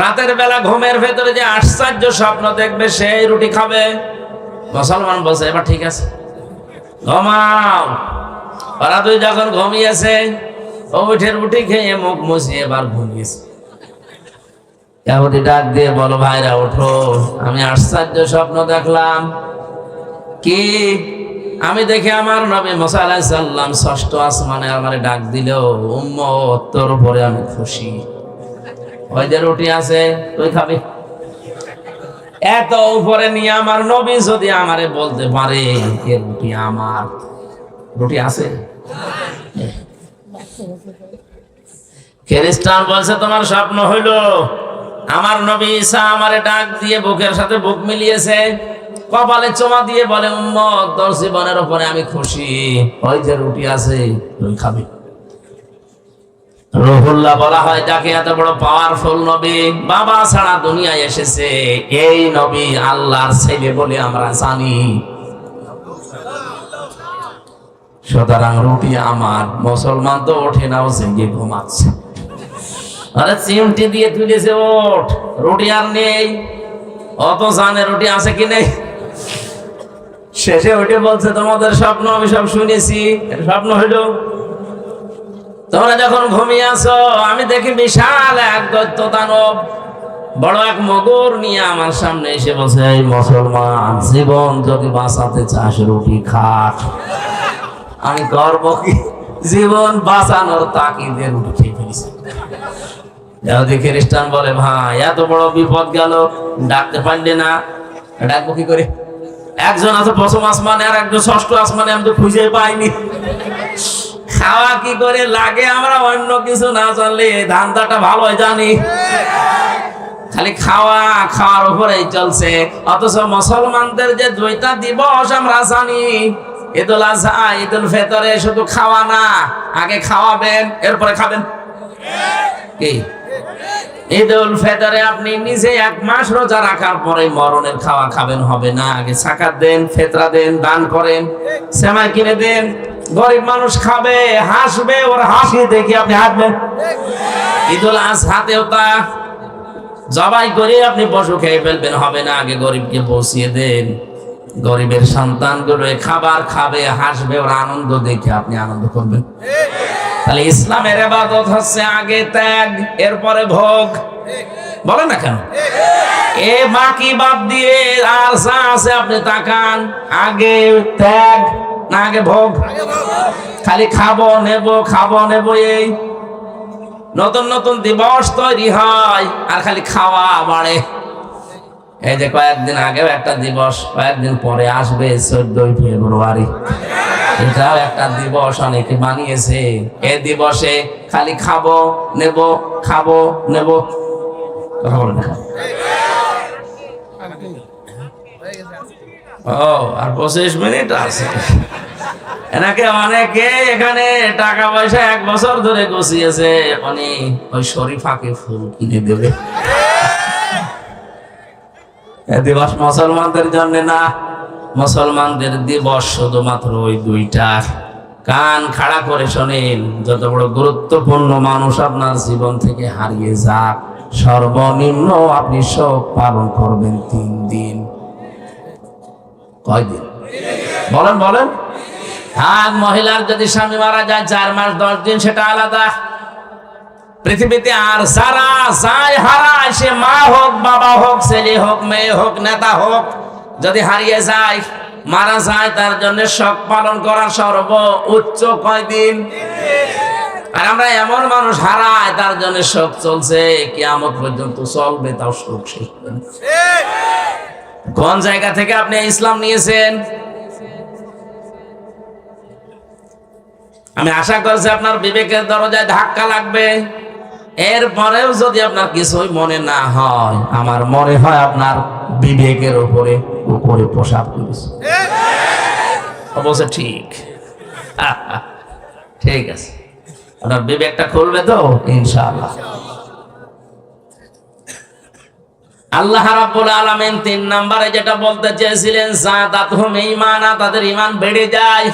রাতের বেলা ঘুমের ভেতরে যে আশ্চর্য স্বপ্ন দেখবে সেই রুটি খাবে। মুসলমান বলছে এবার ঠিক আছে, ঘুমাও। ওরা 2 যখন ঘুমিয়েছে, ও উঠে রুটি খেয়ে মুখ মুছিয়ে এবার ঘুমিয়েছে। ইহুদি ডাক দিয়ে বলো, ভাইরা ওঠো, আমি আশ্চর্য স্বপ্ন দেখলাম। কি? আমি দেখি আমার নবী মুসা আলাইহিস সালাম 6ষ্ঠ আসমানে আমারে ডাক দিল, উম্মত তোর উপরে আমি খুশি, ওই যে রুটি আছে তুই খাবি। এত উপরে নিয়ে আমার নবী যদি আমারে বলতে পারে এ রুটি আমার, রুটি আছে। খ্রিস্টান বলছে তোমার স্বপ্ন হইল আমার নবী ঈসা আমারে ডাক দিয়ে বুকের সাথে বুক মিলিয়েছে, কপালে চুমা দিয়ে বলে উম্মত তোর জীবনের উপরে আমি খুশি, ওই যে রুটি আছে তুই খাবি। রুহুল্লাহ বলা হয় যাকে এত বড় পাওয়ারফুল নবী, বাবা ছাড়া দুনিয়ায় এসেছে, এই নবী আল্লাহর ছেলে বলে আমরা জানি। সুতরাং রুটি আমার। মুসলমান তো ওঠে না, ও জেগে ঘুমাচ্ছে। আরে চিমটি দিয়ে তুলেছে, ওঠ, রুটি আর নেই। অত জানে রুটি আছে কি নেই। শেষে ওইটা বলছে তোমাদের স্বপ্ন আমি সব শুনেছি, স্বপ্ন হইল তোমরা যখন ঘুমিয়ে আছো, আমি দেখি বিশাল এক দৈত্য দানব বড় এক মগর নিয়ে আমার সামনে এসে বলছে, এই মুসলমান, জীবন যদি বাঁচাতে চাস রুটি খা। আমি করবো কি? জীবন বাঁচানোর তাকিদে রুটি খেয়ে ফেলেছি। ইহুদি খ্রিস্টান বলে, ভাই এত বড় বিপদ গেল, ডাকতে পারলে না? ডাকবো কি করে? একজন আছে 5ম আসমানে আর একজন 6ষ্ঠ আসমানে, আমি তো খুঁজে পাইনি। খাওয়া কি করে লাগে আমরা অন্য কিছু না জানলে ধান্দাটা ভালো জানি, খালি খাওয়া, খাওয়ার উপরেই চলছে। অথচ মুসলমানদের যে 2টা দিবস আমরা জানি, ঈদুল আজহা, ঈদুল ফিতরে, শুধু খাওয়া না, আগে খাওয়াবেন এরপরে খাবেন। কি? ঈদুল ফিতরে আপনি নিজে 1 মাস রোজা রাখার পরে মরণের খাওয়া খাবেন, হবে না। আগে যাকাত দেন, ফিতরা দেন, দান করেন, সেমাই কিনে দেন, গরিব মানুষ খাবে, হাসবে, ওর হাসি দেখে আপনি হাসবেন। ঈদুল আজহাতেও তা জবাই করে আপনি পশু খেয়ে ফেলবেন, হবে না। আগে গরিবকে পৌঁছিয়ে দেন, গরিবের সন্তানগুলো খাবার খাবে, হাসবে, ওর আনন্দ দেখে আপনি আনন্দ করবেন। তাহলে ইসলামের ইবাদত হচ্ছে আগে ত্যাগ, এরপরে ভোগ। বলেন না কেন? এ বাকি বাদ দিয়ে আর যা আছে আপনি তাকান, আগে ত্যাগ না আগে ভোগ? খালি খাবো নেব, খাবো নেব, এই নতুন নতুন দিবস তৈরি হয় আর খালি খাওয়া বাড়ে। এই যে কয়েকদিন আগেও একটা দিবস, কয়েকদিন পরে আসবে 14ই ফেব্রুয়ারি, এটাও একটা দিবস অনেকে বানিয়েছে। এই দিবসে খালি খাবো নেব, খাবো নেব, কথা বলে না। ও আর 25 মিনিট আছে। এনাকে অনেকে এখানে টাকা পয়সা 1 বছর ধরে গুছিয়েছে, অনেক ওই শরীফাকে ফুল কিনে দেবে। এ দিবস মুসলমানদের জন্য না, মুসলমানদের দিবস শুধুমাত্র ওই 2টা। কান খাড়া করে শোনেন, যত বড় গুরুত্বপূর্ণ মানুষ আপনার জীবন থেকে হারিয়ে যাক, সর্বনিম্ন আপনি শোক পালন করবেন 3 দিন। কয় দিন বলেন বলেন? হ্যাঁ, মহিলার যদি স্বামী মারা যায় 4 মাস 10 দিন, সেটা আলাদা। পৃথিবীতে আর যারা যায় হারায়, সে মা হোক, বাবা হোক, ছেলে হোক, মেয়ে হোক, নেতা হোক, যদি হারিয়ে যায়, মারা যায়, তার জন্য শোক পালন করার সর্বোচ্চ কয়দিন? আর আমরা এমন মানুষ হারায়, তার জন্য শোক চলছে, কিয়ামত পর্যন্ত চলবে, তাও শোক শেষ হবে না। কোন জায়গা থেকে আপনি ইসলাম নিয়েছেন? আমি আশা করছি আপনার বিবেকের দরজায় ধাক্কা লাগবে। এরপরেও যদি আপনার কিছুই মনে না হয়, আমার মনে হয় আপনার বিবেকের উপরে প্রসাব করেছে। অবশ্য ঠিক, ঠিক আছে, আপনার বিবেকটা খুলবে তো ইনশাআল্লাহ। আল্লাহ রাব্বুল আলামিন 3 নম্বরে যেটা বলতে চেয়েছিলেন, যাদাতুহুম ঈমানা, তাদের ঈমান বেড়ে যায়।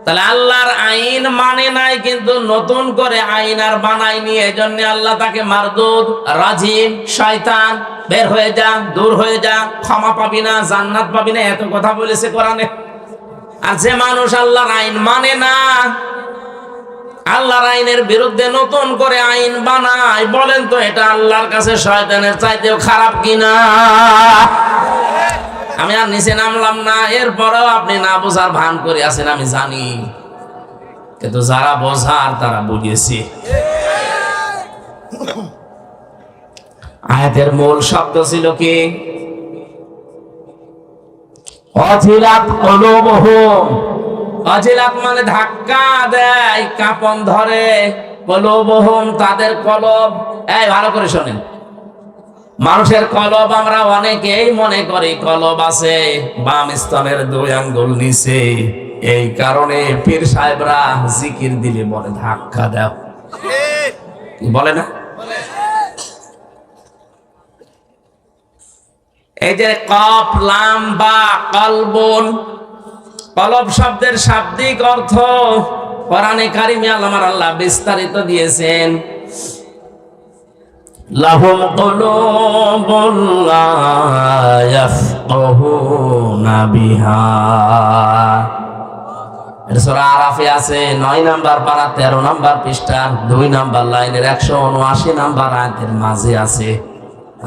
তাহলে আল্লাহর আইন মানে নাই, কিন্তু নতুন করে আইন আর বানায়নি, এজন্য আল্লাহ তাকে মারদুদ, রাজিম, শয়তান, বের হয়ে যা, দূর হয়ে যা, ক্ষমা পাবি না, জান্নাত পাবি না, এত কথা বলেছে কোরআনে। আর যে মানুষ আল্লাহর আইন মানে না, আল্লাহর আইনের বিরুদ্ধে নতুন করে আইন বানায়, বলেন তো এটা আল্লাহর কাছে শয়তানের চাইতেও খারাপ কিনা? আমি আর নিচে নামলাম না, এরপরেও আপনি না বোঝার ভান করে আছেন, আমি জানি, কিন্তু যারা বোঝার তারা বুঝেছে। আয়াতের মূল শব্দ ছিল কি? অজিলাত কুলুবুহুম। অজিলাত মানে ধাক্কা দেয়, কাঁপন ধরে। কুলুবুহুম তাদের কলব। এই ভালো করে শোনেন, মানুষের কলব আমরা অনেকেই মনে করি কলব আছে বাম স্তনের 2 আঙ্গুল নিচে, এই কারণে পীর সাহেবরা জিকির দিলে বলে ধাক্কা দাও, বলে না? এই যে কফ লাম বা কলবুন, কলব শব্দের শাব্দিক অর্থ কোরআনে কারিমে আল্লাহ বিস্তারিত দিয়েছেন। লাহুম কুলুবুন লা ইয়াফকাহুনা বিহা, এটা সূরা আরাফে আছে, 9 নাম্বার পারা 13 নাম্বার পৃষ্ঠা 2 নাম্বার লাইনের 179 নাম্বার আয়াতের মাঝে আছে।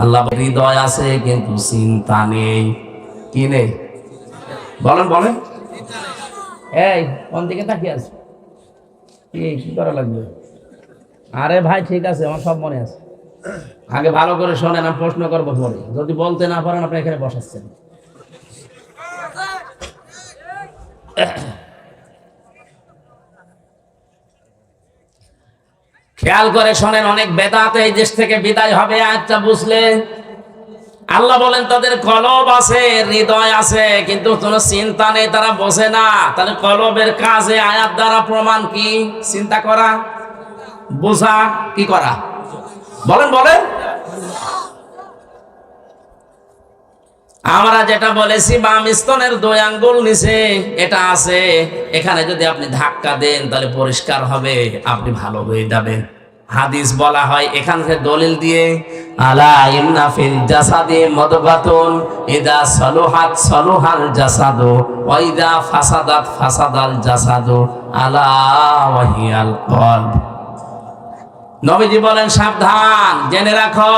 আল্লাহ হৃদয় আছে কিন্তু চিন্তা নেই। কি নেই বলেন বলেন? এই কোন দিকে তাকিয়ে আছে? কি করা লাগবে? আরে ভাই ঠিক আছে, আমার সব মনে আছে। আগে ভালো করে শোনেন, আমি প্রশ্ন করবো পরে, যদি বলতে না পারেন আপনি এখানে বসাচ্ছেন। খেয়াল করে শোনেন, অনেক বেদাত এই দেশ থেকে বিদায় হবে আয়াতটা বুঝলে। আল্লাহ বলেন তাদের কলব আছে, হৃদয় আছে, কিন্তু কোনো চিন্তা নেই, তারা বোঝে না। তাহলে কলবের কাজে আয়াত দ্বারা প্রমাণ কি? চিন্তা করা, বোঝা, কি করা? বলেন বলেন। আমরা যেটা বলেছি বাম স্তনের 2 আঙ্গুল নিচে এটা আছে, এখানে যদি আপনি ধাক্কা দেন তাহলে পরিষ্কার হবে, আপনি ভালো হয়ে যাবেন। হাদিস বলা হয় এখান থেকে দলিল দিয়ে, আলা ইন্না ফিল জাসাদি মুদগাতুন ইদা সালুহাত সালুহাল জাসাদু ওয়া ইদা ফাসাদাত ফাসাদাল জাসাদু আলা ওয়াহিয়াল কলব। নবীজি বলেন সাবধান, জেনে রাখো,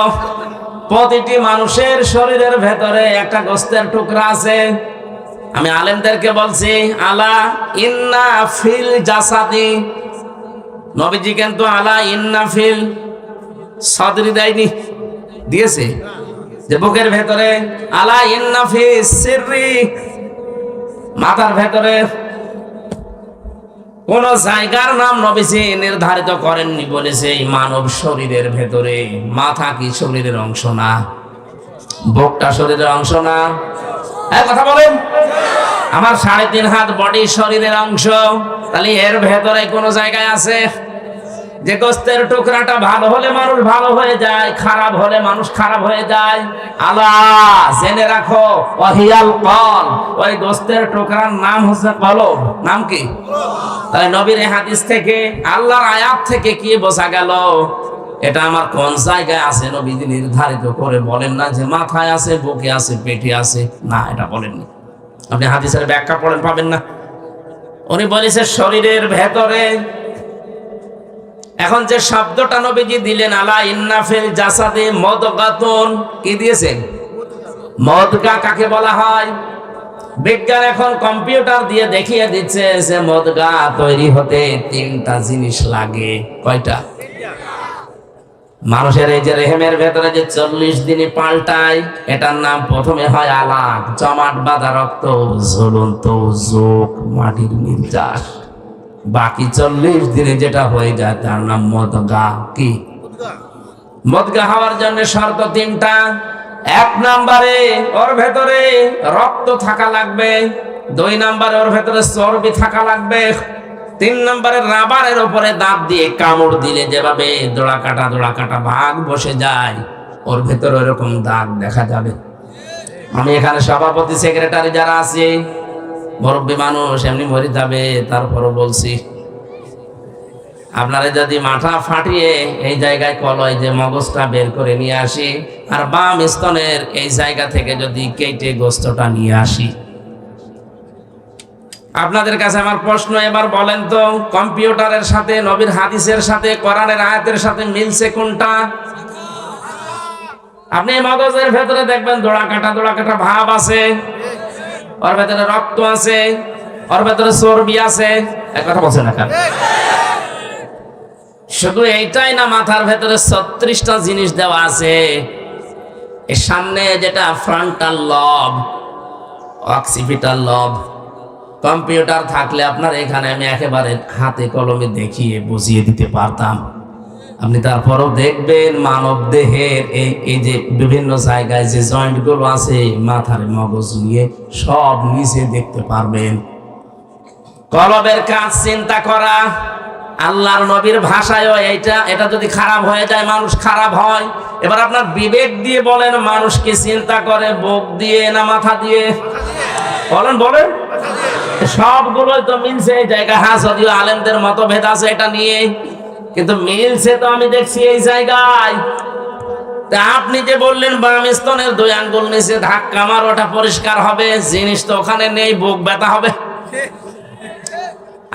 প্রতিটি মানুষের শরীরের ভেতরে একটা গোস্তের টুকরা আছে। আমি আলেমদেরকে বলছি, আলা ইন্না ফিল জাসাদি, নবীজি কিন্তু আলা ইন্না ফিল সদরি দেয়নি, দিয়েছে? যে বুকের ভেতরে, আলা ইন্না ফি সিররি, মাথার ভেতরে কোন জায়গার নাম নবীজি নির্ধারিত করেননি, বলেছে এই মানব শরীরের ভেতরে। মাথা কি শরীরের অংশ না? বুকটা শরীরের অংশ না? কথা বলেন। আমার 3.5 হাত বডি শরীরের অংশ, তাহলে এর ভেতরে কোন জায়গায় আছে যে গোস্তের টুকরাটা ভালো হলে মানুষ ভালো হয়ে যায়, খারাপ হলে মানুষ খারাপ হয়ে যায়? আল্লাহ জেনে রাখো, ওয়াহিয়াল কল, ওই গোস্তের টুকরার নাম হচ্ছে কলব। নাম কি? তাই নবীর হাদিস থেকে, আল্লাহর আয়াত থেকে কি বোঝা গেল? এটা আমার কোন জায়গায় আছে নবীজি নির্ধারিত করে বলেন না যে মাথায় আছে, বুকে আছে, পেটে আছে। না, এটা বলেননি। আপনি হাদিসের ব্যাখ্যা পড়েন, পাবেন না। উনি বলেছে শরীরের ভেতরে। এখন যে শব্দটা নবীজি দিলেন, আলা ইন্না ফিল জাসাদি মুদগাতুন, কি দিয়েছেন? মুদগা কাকে বলা হয়? বিজ্ঞান এখন কম্পিউটার দিয়ে দেখিয়ে দিচ্ছে যে মুদগা তৈরি হতে 3টা জিনিস লাগে। কয়টা? মানুষের এই যে রেহেমের ভেতরে যে 40 দিনে পাল্টায়, এটার নাম প্রথমে হয় আলাক, জমাট বাঁধা রক্ত, ঝুলন্ত যোগ, মাটির নির্যাস। বাকি 40 দিনে যেটা হয়ে যায় তার নাম মুদগা। কি? মুদগা হওয়ার জন্য শর্ত 3টা। 1 নম্বরে ওর ভেতরে রক্ত থাকা লাগবে, 2 নম্বরে ওর ভেতরে চর্বি থাকা লাগবে, 3 নম্বরে রাবারের উপরে দাঁত দিয়ে কামড় দিলে যেভাবে দোড়া কাটা ভাগ বসে যায়, ওর ভেতরে এরকম দাগ দেখা যাবে। আমি এখানে সভাপতি সেক্রেটারি যারা আছে, মুরব্বী মানুষ, এমনি মরে যাবে, তারপরও বলছি আপনারা যদি মাথা ফাটিয়ে এই জায়গায় কলয় যে মগজটা বের করে নিয়ে আসি, আর বাম স্তনের এই জায়গা থেকে যদি কেটে গোস্তটা নিয়ে আসি, আপনাদের কাছে আমার প্রশ্ন, এবার বলেন তো কম্পিউটারের সাথে, নবীর হাদিসের সাথে, কোরআনের আয়াতের সাথে মিলছে কোনটা? আপনি মগজের ভেতরে দেখবেন দোড়া কাটা ভাব আছে, ওর ভেতরে রক্ত আছে, ওর ভেতরে চর্বি আছে। এক কথা বলছেন না কেন? শুধু এইটাই না, মাথার ভেতরে 36টা জিনিস দেওয়া আছে। এর সামনে যেটা ফ্রন্টাল লব, অক্সিপিটাল লব, কম্পিউটার থাকলে আপনার এখানে আমি একেবারে হাতে কলমে দেখিয়ে বুঝিয়ে দিতে পারতাম। আপনি তারপরও দেখবেন মানব দেহের এই যে বিভিন্ন জায়গায় যে জয়েন্ট গুলো আছে, মাথার মগজ নিয়ে সব নিচে দেখতে পারবেন। কলবের কাজ চিন্তা করা। আল্লাহর নবীর ভাষায়ও এটা যদি খারাপ হয়ে যায় মানুষ খারাপ হয়। এবার আপনার বিবেক দিয়ে বলেন, মানুষ কি চিন্তা করে বুক দিয়ে না মাথা দিয়ে? বলেন। সবগুলোই তো মিলছে এই জায়গা। হ্যাঁ, যদিও আলেমদের মতভেদ আছে এটা নিয়ে, কিন্তু মিলছে তো আমি দেখছি এই জায়গায়। তা আপনি যে বললেন বাম স্তনের 2 আঙ্গুল নিচে ধাক্কা মার, ওটা পরিষ্কার হবে, জিনিস তো ওখানে নেই, বুক ব্যথা হবে।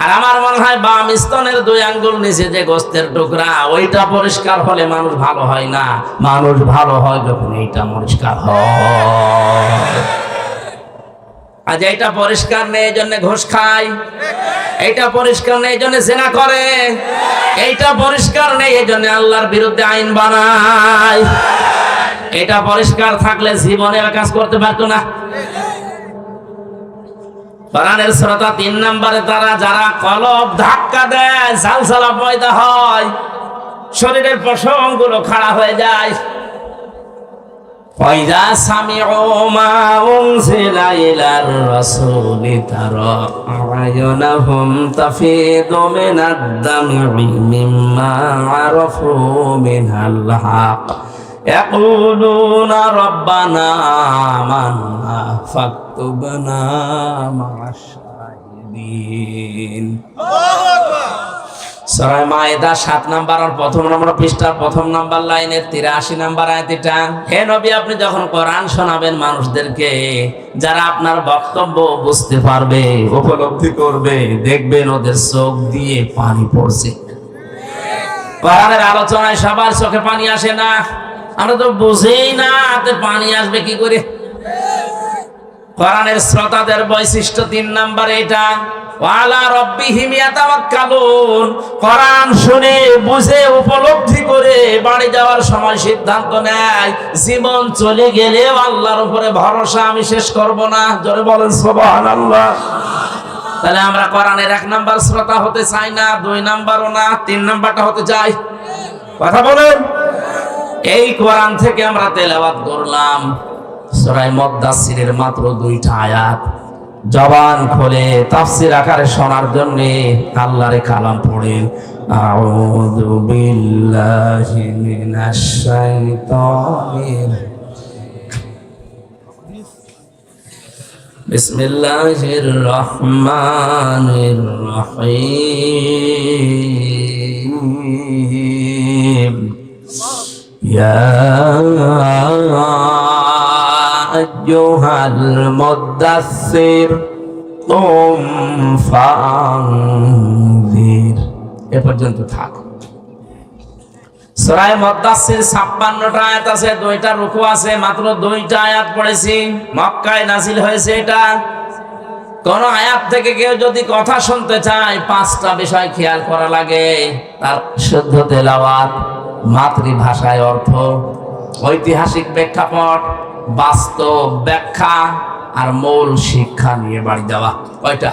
আর আমার মনে হয় বাম স্তনের 2 আঙ্গুল নিচে যে গোস্তের টুকরা, ওইটা পরিষ্কার হলে মানুষ ভালো হয় না। মানুষ ভালো হয় যখন এইটা পরিষ্কার হয়। আজ এইটা পরিষ্কার নেই, এই জন্য ঘুষ খায়। এইটা পরিষ্কার নেই, এই জন্য জেনা করে। এইটা পরিষ্কার নেই, এই জন্য আল্লাহর বিরুদ্ধে আইন বানায়। এটা পরিষ্কার থাকলে জীবনে কাজ করতে পারতো না। কোরআনের সূরা 3 নম্বরে তারা যারা কলব ধাক্কা দেয়, ঝালঝালা পয়দা হয়, শরীরের পশমগুলো খাড়া হয়ে যায়। ওয়াইদা সামিউ মা উনজিলা ইলার রাসূলি তারা আ'য়ুনাহুম তাফিদু মিনাদ দাম'i মিম্মা আরাফু মিনাল হক ইয়াকুলুনা রাব্বানা আমান্না ফাকতুবনা মা'আশ শাহিদিন। সূরা মায়েদা 7 নম্বর আর 1 নম্বর পৃষ্ঠা 1 নম্বর লাইনের 83 নম্বর আয়াত এটা। হে নবী, আপনি যখন কোরআন শোনাবেন মানুষদেরকে, যারা আপনার বক্তব্য বুঝতে পারবে, উপলব্ধি করবে, দেখবেন ওদের চোখ দিয়ে পানি পড়ছে। কোরআনের আলোচনায় সবার চোখে পানি আসে না। আমরা তো বুঝেই না, হাতে পানি আসবে কি করে। কোরআনের শ্রোতাদের বৈশিষ্ট্য 3 নম্বরে এটা, ওয়ালা রাব্বিহিম ইয়াতাওয়াক্কালুন। কোরআন শুনে বুঝে উপলব্ধি করে বাড়ি যাওয়ার সময় সিদ্ধান্ত নেয়, জীবন চলে গেলেও আল্লাহর উপরে ভরসা আমি শেষ করব না। জোরে বলেন সুবহানাল্লাহ। তাহলে আমরা কোরআনের 1 নাম্বার শ্রোতা হতে চাই না, 2 নাম্বারও না, 3 নাম্বারটা হতে চাই। কথা বলেন। এই কোরআন থেকে আমরা তেলাওয়াত করলাম সূরা মুদ্দাসসিরের মাত্র 2টা আয়াত। জবান খুলে তাফসীর আকারে শোনার জন্য আল্লাহর কালাম পড়েন। আউযু বিল্লাহি মিনাশ শাইতানির বিসমিল্লাহির রহমানির রহিম। ইয়া আইয়ুহাল মুদ্দাসসির কুম ফাআনযির। এ পর্যন্ত থাক। সূরা মুদ্দাসসির 56টা আয়াত আছে, 2টা রুকু আছে, মাত্র 2টা আয়াত পড়েছি। মক্কায় নাযিল হয়েছে এটা। কোন আয়াত থেকে কেউ যদি কথা শুনতে চায় 5টা বিষয় খেয়াল করা লাগে। তার শুদ্ধ তেলাওয়াত, মাতৃভাষায় অর্থ, ঐতিহাসিক প্রেক্ষাপট, বাস্তব ব্যাখ্যা আর মূল শিক্ষা নিয়ে বাড়ি যাওয়া। কয়টা?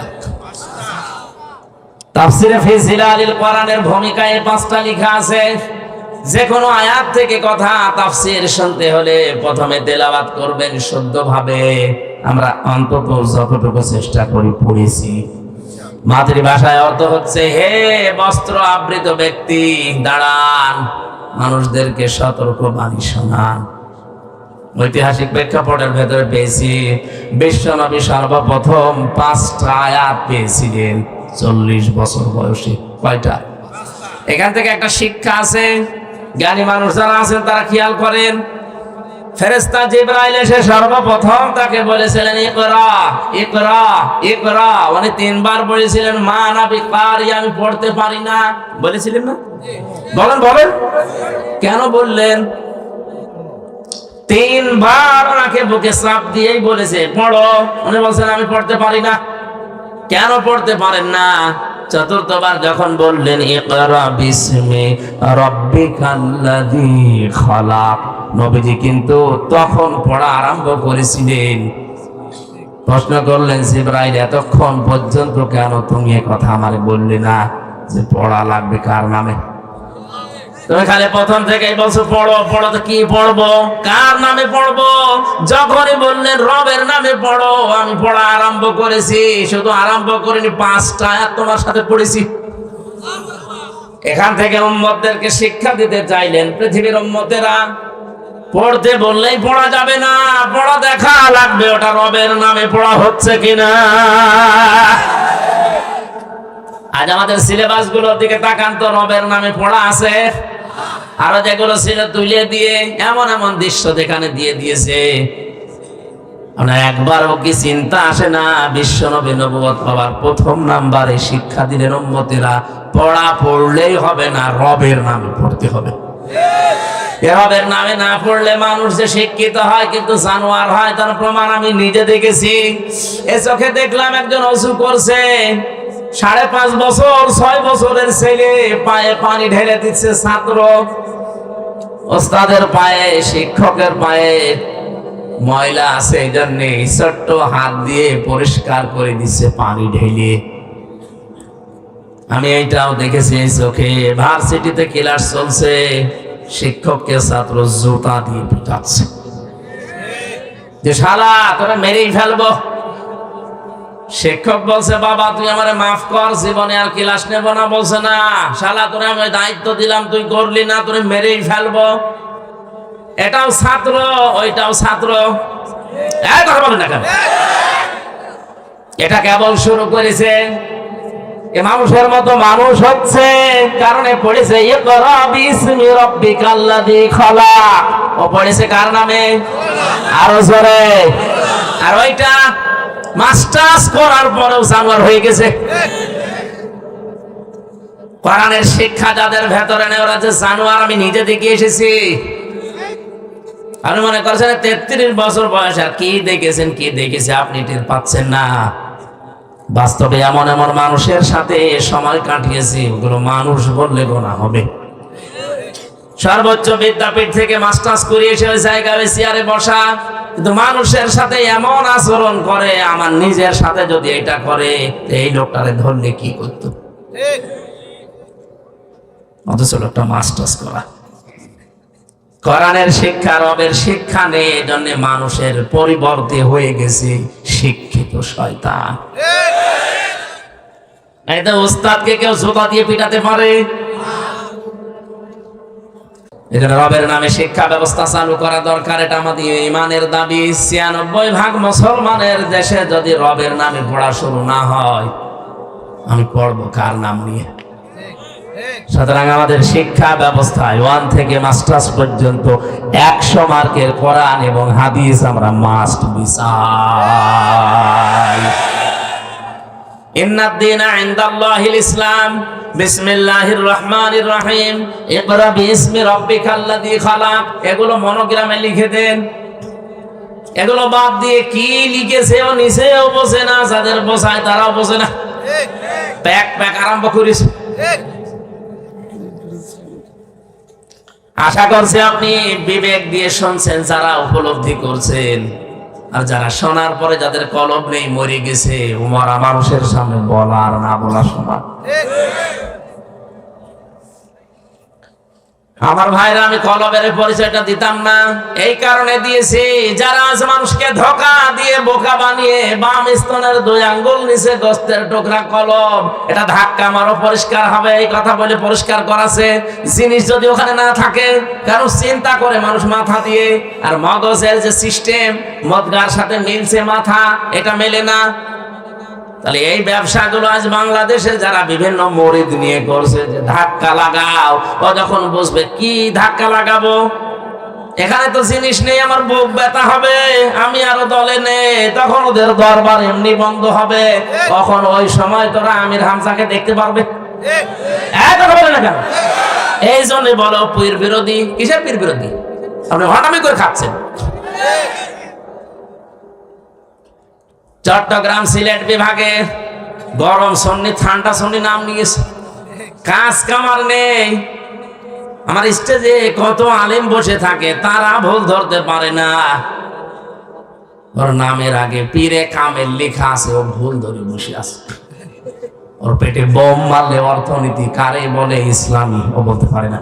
তাফসীরে ফি জিলালিল কোরআনের ভূমিকায় 5টা লেখা আছে। যে কোনো আয়াত থেকে কথা তাফসীর শুনতে হলে প্রথমে তেলাওয়াত করবেন শুদ্ধভাবে। আমরা অন্তত যতটুকু চেষ্টা করি পড়েছি। মাতৃভাষায় অর্থ হচ্ছে, হে বস্ত্র আবৃত ব্যক্তি দাঁড়ান, মানুষদেরকে সতর্ক বাণী শোনান। ঐতিহাসিক প্রেক্ষাপটের ভেতরে পেয়েছি, বিশ্বনবী সর্বপ্রথম 5টা আয়াত পেয়েছিলেন 40 বছর বয়সে। কয়টা? এখান থেকে একটা শিক্ষা আছে। জ্ঞানী মানুষ যারা আছেন তারা খেয়াল করেন। ফেরেশতা জিবরাইল এসে সর্বপ্রথম তাকে বলেছিলেন ইকরা ইকরা ইকরা। মানে 3 বার বলেছিলেন মা না বিকারি, আমি পড়তে পারি না। বলেছিলেন না? বলেন বলেন। কেন বললেন? 3 বার ওনাকে বুকে চাপ দিয়েই বলেছে পড়ো। উনি বলছেন আমি পড়তে পারি না। কেন পড়তে পারেন না? 4র্থবার যখন বললেন ইকরা বিসমি রাব্বিকাল্লাযী খালাক, নবীজি কিন্তু তখন পড়া আরম্ভ করেছিলেন। প্রশ্ন করলেন জিবরাইল, এতক্ষণ পর্যন্ত কেন তুমি এ কথা আমারে বললে না যে পড়া লাগবে কার নামে? তুমি খালি প্রথম থেকেই বলছো পড়ো পড়ো। তো কি পড়বো? কার নামে পড়বো? যখনই বললেন রবের নামে পড়ো, আমি পড়া আরম্ভ করেছি। শুধু আরম্ভ করিনি, 5টা আয়াত তোমার সাথে পড়েছি। এখান থেকে উম্মতদেরকে শিক্ষা দিতে চাইলেন, পৃথিবীর উম্মতেরা পড়তে বললেই পড়া যাবে না, পড়া দেখা লাগবে ওটা রবের নামে পড়া হচ্ছে কিনা। আজ আমাদের সিলেবাস গুলোর দিকে তাকান তো, রবের নামে পড়া আছে? আরো যেগুলো ছিল তুলে দিয়ে এমন এমন দৃশ্য যেখানে দিয়ে দিয়েছে, আপনার একবারও কি চিন্তা আসে না বিশ্বনবী নবুয়ত পাওয়ার 1ম নাম্বারে শিক্ষা দিলেন উম্মতেরা পড়া পড়লেই হবে না, রবের নামে পড়তে হবে। রবের নামে না পড়লে মানুষ যে শিক্ষিত হয় কিন্তু জানোয়ার হয়, তার প্রমাণ আমি নিজে দেখেছি। এ চোখে দেখলাম একজন ওযু করছে, 5.5 বছর 6 বছরের ছেলে পায়ে পানি ঢেলে দিচ্ছে ছাত্র। ওস্তাদের পায়ে, শিক্ষকের পায়ে ময়লা আছে, এই জন্য ছোট্ট হাত দিয়ে পরিষ্কার করে দিচ্ছে পানি ঢেলে। আমি এইটাও দেখেছি এই চোখে। ভার্সিটিতে ক্লাস চলছে, শিক্ষককে ছাত্র জুতা দিয়ে পিটাচ্ছে যে শালা তোরা মেরেই ফেলবো। শিক্ষক বলছে বাবা তুই আমারে মাফ কর, জীবনে আর ক্লাস নেব না। বলছে না শালা তোরে আমি দায়িত্ব দিলাম, তুই করলি না, তোরে মেরেই ফেলবো। এটাও ছাত্র, ওইটাও ছাত্র। কথা বলেন না কেন? এটা কেবল শুরু করেছে, এ মানুষের মতো মানুষ হচ্ছে কারণে পড়েছে ইকরা বিসমি রাব্বিকাল্লাযী খালাক। ও পড়েছে কার নামে? আরো জোরে। আর ওইটা মাস্টার্স করার পরেও জানোয়ার হয়ে গেছে। কোরআনের শিক্ষা যাদের ভেতরে নেই ওরা যে জানোয়ার, আমি নিজে দেখে এসেছি। আপনি মনে করছেন 33 বছর বয়স আর কি দেখেছেন, কি দেখেছে আপনি টের পাচ্ছেন না। বাস্তবে এমন এমন মানুষের সাথে সময় কাটিয়েছি, ওগুলো মানুষ বললে গোনা হবে। সর্বোচ্চ বিদ্যাপীঠ থেকে মাস্টার্স করে এসে ওই জায়গায় চেয়ারে বসা, কিন্তু মানুষের সাথে এমন আচরণ করে, আমার নিজের সাথে যদি এটা করে এই লোকটারে ধরলে কি করত। অথচ লোকটা মাস্টার্স করা। কোরআনের শিক্ষা, রবের শিক্ষা নেই, এজন্য মানুষের পরিবর্তে হয়ে গেছে শিক্ষিত শয়তান। এই তো উস্তাদকে কেউ জুতা দিয়ে পিটাতে পারে। এজন্য রবের নামে শিক্ষা ব্যবস্থা চালু করা দরকার, এটা আমাদের ইমানের দাবি। ৯৬% মুসলমানের দেশে যদি রবের নামে পড়া শুরু না হয়, আমি পড়বো কার নাম নিয়ে? সুতরাং আমাদের শিক্ষা ব্যবস্থায় 1 থেকে মাস্টার্স পর্যন্ত 100 মার্কের কোরআন এবং হাদিস আমরা মাস্ট বিচার। ইন্নাদ-দীনা ইনদাল্লাহিল ইসলাম। বিসমিল্লাহির রহমানির রহিম। ইকরা বিইসমি রাব্বিকাল্লাযী খালাক। এগুলো মনোগ্রামে লিখে দেন। এগুলো বাদ দিয়ে কি লিখেছে ও নিচেও বোঝে না, যাদের বোঝায় তারাও বোঝে না। প্যাক আরম্ভ করিস। আশা করছি আপনি বিবেক দিয়ে শুনছেন, যারা উপলব্ধি করছেন। আর যারা শোনার পরে যাদের কলব নেই, মরে গেছে, উমারা মানুষের সামনে বলা আর না বলা সমান। আমার ভাইরা, আমি কলবের পরিচয়টা দিতাম না, এই কারণে দিয়েছি, যারা আজ মানুষকে ধোঁকা দিয়ে বোকা বানিয়ে বাম স্তনের 2 আঙ্গুল নিচে গোস্তের টুকরা কলব, এটা ধাক্কা মারো পরিষ্কার হবে, এই কথা বলে পরিষ্কার করাছে। জিনিস যদি ওখানে না থাকে, কারণ চিন্তা করে মানুষ মাথা দিয়ে, আর মগজের যে সিস্টেম মদগার সাথে মিলছে মাথা, এটা মেলে না। তাহলে এই ব্যবসাগুলো আজ বাংলাদেশে যারা বিভিন্ন মরিদ নিয়ে করছে, যে ধাক্কা লাগাও, ও যখন বুঝবে কি ধাক্কা লাগাবো, এখানে তো জিনিস নেই, আমার বুক ব্যথা হবে, আমি আরো দলে নেই, তখন ওদের দরবার এমনি বন্ধ হবে। তখন ওই সময় তোরা আমির হামজাকে দেখতে পারবে। এই জন্য বলো পীর বিরোধী। কিসের পীর বিরোধী? আপনি হঠামি করে খাচ্ছেন। চট্টগ্রাম সিলেট বিভাগে গরম সন্নি ঠান্ডা সন্নি নাম নিয়েছে, কাজ কামার নেই। আমার স্টেজে কত আলেম বসে থাকে, তারা ভুল ধরতে পারে না। ওর নামের আগে পীরে কামেল লেখা আছে, ও ভুল ধরে বসে আছে। ওর পেটে বোম মারলে অর্থনীতি কারে বলে ইসলামী, ও বলতে পারে না।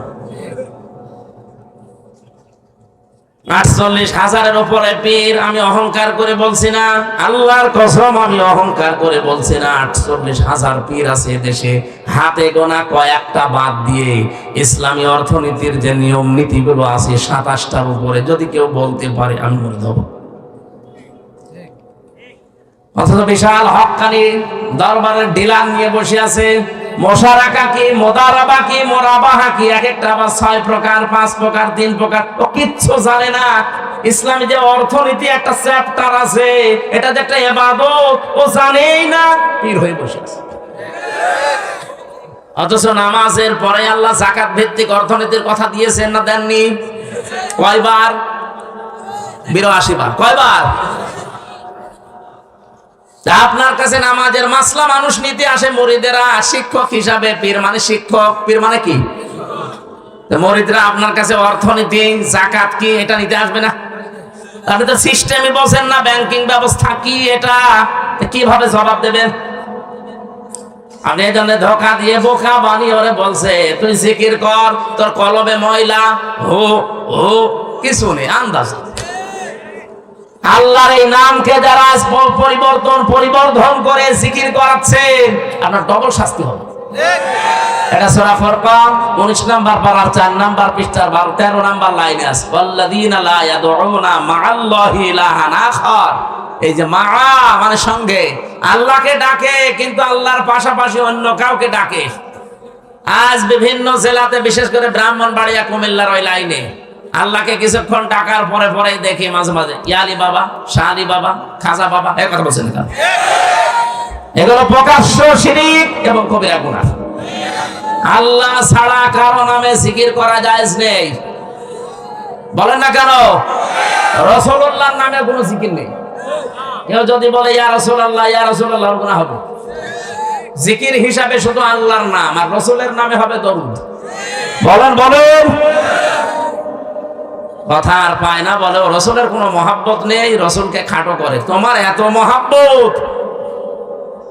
৪৮,০০০-এর উপরে পীর। আমি অহংকার করে বলছি না, আল্লাহর কসম আমি অহংকার করে বলছি না। ৪৮,০০০ পীর আছে দেশে, হাতে গোনা কয়েকটা বাদ দিয়ে ইসলামী অর্থনীতির যে নিয়ম নীতিগুলো আছে ২৭টার উপরে যদি কেউ বলতে পারে, আমি বলে দেব। অথচ বিশাল হক্কানি দরবারের ডিলার নিয়ে বসে আছে। মোশারাকা কি, মোদারাবা কি, মোরাবাহা কি, এক একটা আবার 6 প্রকার, 5 প্রকার, 3 প্রকার, ও কিচ্ছু জানে না। ইসলামী যে অর্থনীতি একটা চ্যাপ্টার আছে, এটা যে একটা ইবাদত, ও জানেই না, পীর হয়ে বসে আছে। অথচ নামাজের পরে আল্লাহ যাকাত ভিত্তিক অর্থনীতির কথা দিয়েছেন না দেননি? কয়বার? ৮২ বার। কয়বার? আপনার কাছে নামাজের মাসলা মানুষ নিতে আসে মুরিদেরা শিক্ষক হিসাবে। পীর মানে শিক্ষক, পীর মানে কি? মুরিদরা আপনার কাছে অর্থনীতি, যাকাত কি, এটা নিতে আসবে না? আপনি তো সিস্টেমই বলছেন না, ব্যাংকিং ব্যবস্থা কি, এটা কিভাবে জবাব দেবেন? আপনি এই জন্য ধোকা দিয়ে বোকা বানিয়ে ওরে বলছে তুই জিকির কর, তোর কলবে ময়লা, ও কিছু নেই, আন্দাজ। আল্লাহর এই নামকে যারা পরিবর্ধন করে জিকির করাচ্ছে, আপনার ডবল শাস্তি হবে। এটা সূরা ফুরকান 19 নাম্বার পারার 4 নাম্বার পৃষ্ঠার 13 নাম্বার লাইনে আছে, ওয়াল্লাযীনা লা ইয়াদউনা মা'আল্লাহি ইলাহান আখার। এই যে মা মানে সঙ্গে, আল্লাহকে ডাকে কিন্তু আল্লাহর পাশাপাশি অন্য কাউকে ডাকে। আজ বিভিন্ন জেলাতে, বিশেষ করে ব্রাহ্মণবাড়িয়া, কুমিল্লার ওই লাইনে আল্লাহকে কিছুক্ষণ ডাকার পরে পরে দেখি মাঝে মাঝে ইয়ালি বাবা, শাহ আলী বাবা, খাজা বাবা, এই কথা বলছেন না? এগুলো প্রকাশ্য শিরক এবং কবিরা গুনাহ। আল্লাহ ছাড়া কারো নামে জিকির করা জায়েজ নেই। বলেন না কেন? রাসূলুল্লাহর নামে কোনো জিকির নেই। কেউ যদি বলে ইয়া রাসূলুল্লাহ ইয়া রাসূলুল্লাহ, ওর গুনাহ হবে। জিকির হিসাবে শুধু আল্লাহর নাম, আর রাসূলের নামে হবে দরুদ। বলেন বলেন, কথা আর পায় না, বলে রাসূলের কোনো মহব্বত নেই, রাসূলকে খাটো করে। তোমার এত মহব্বত,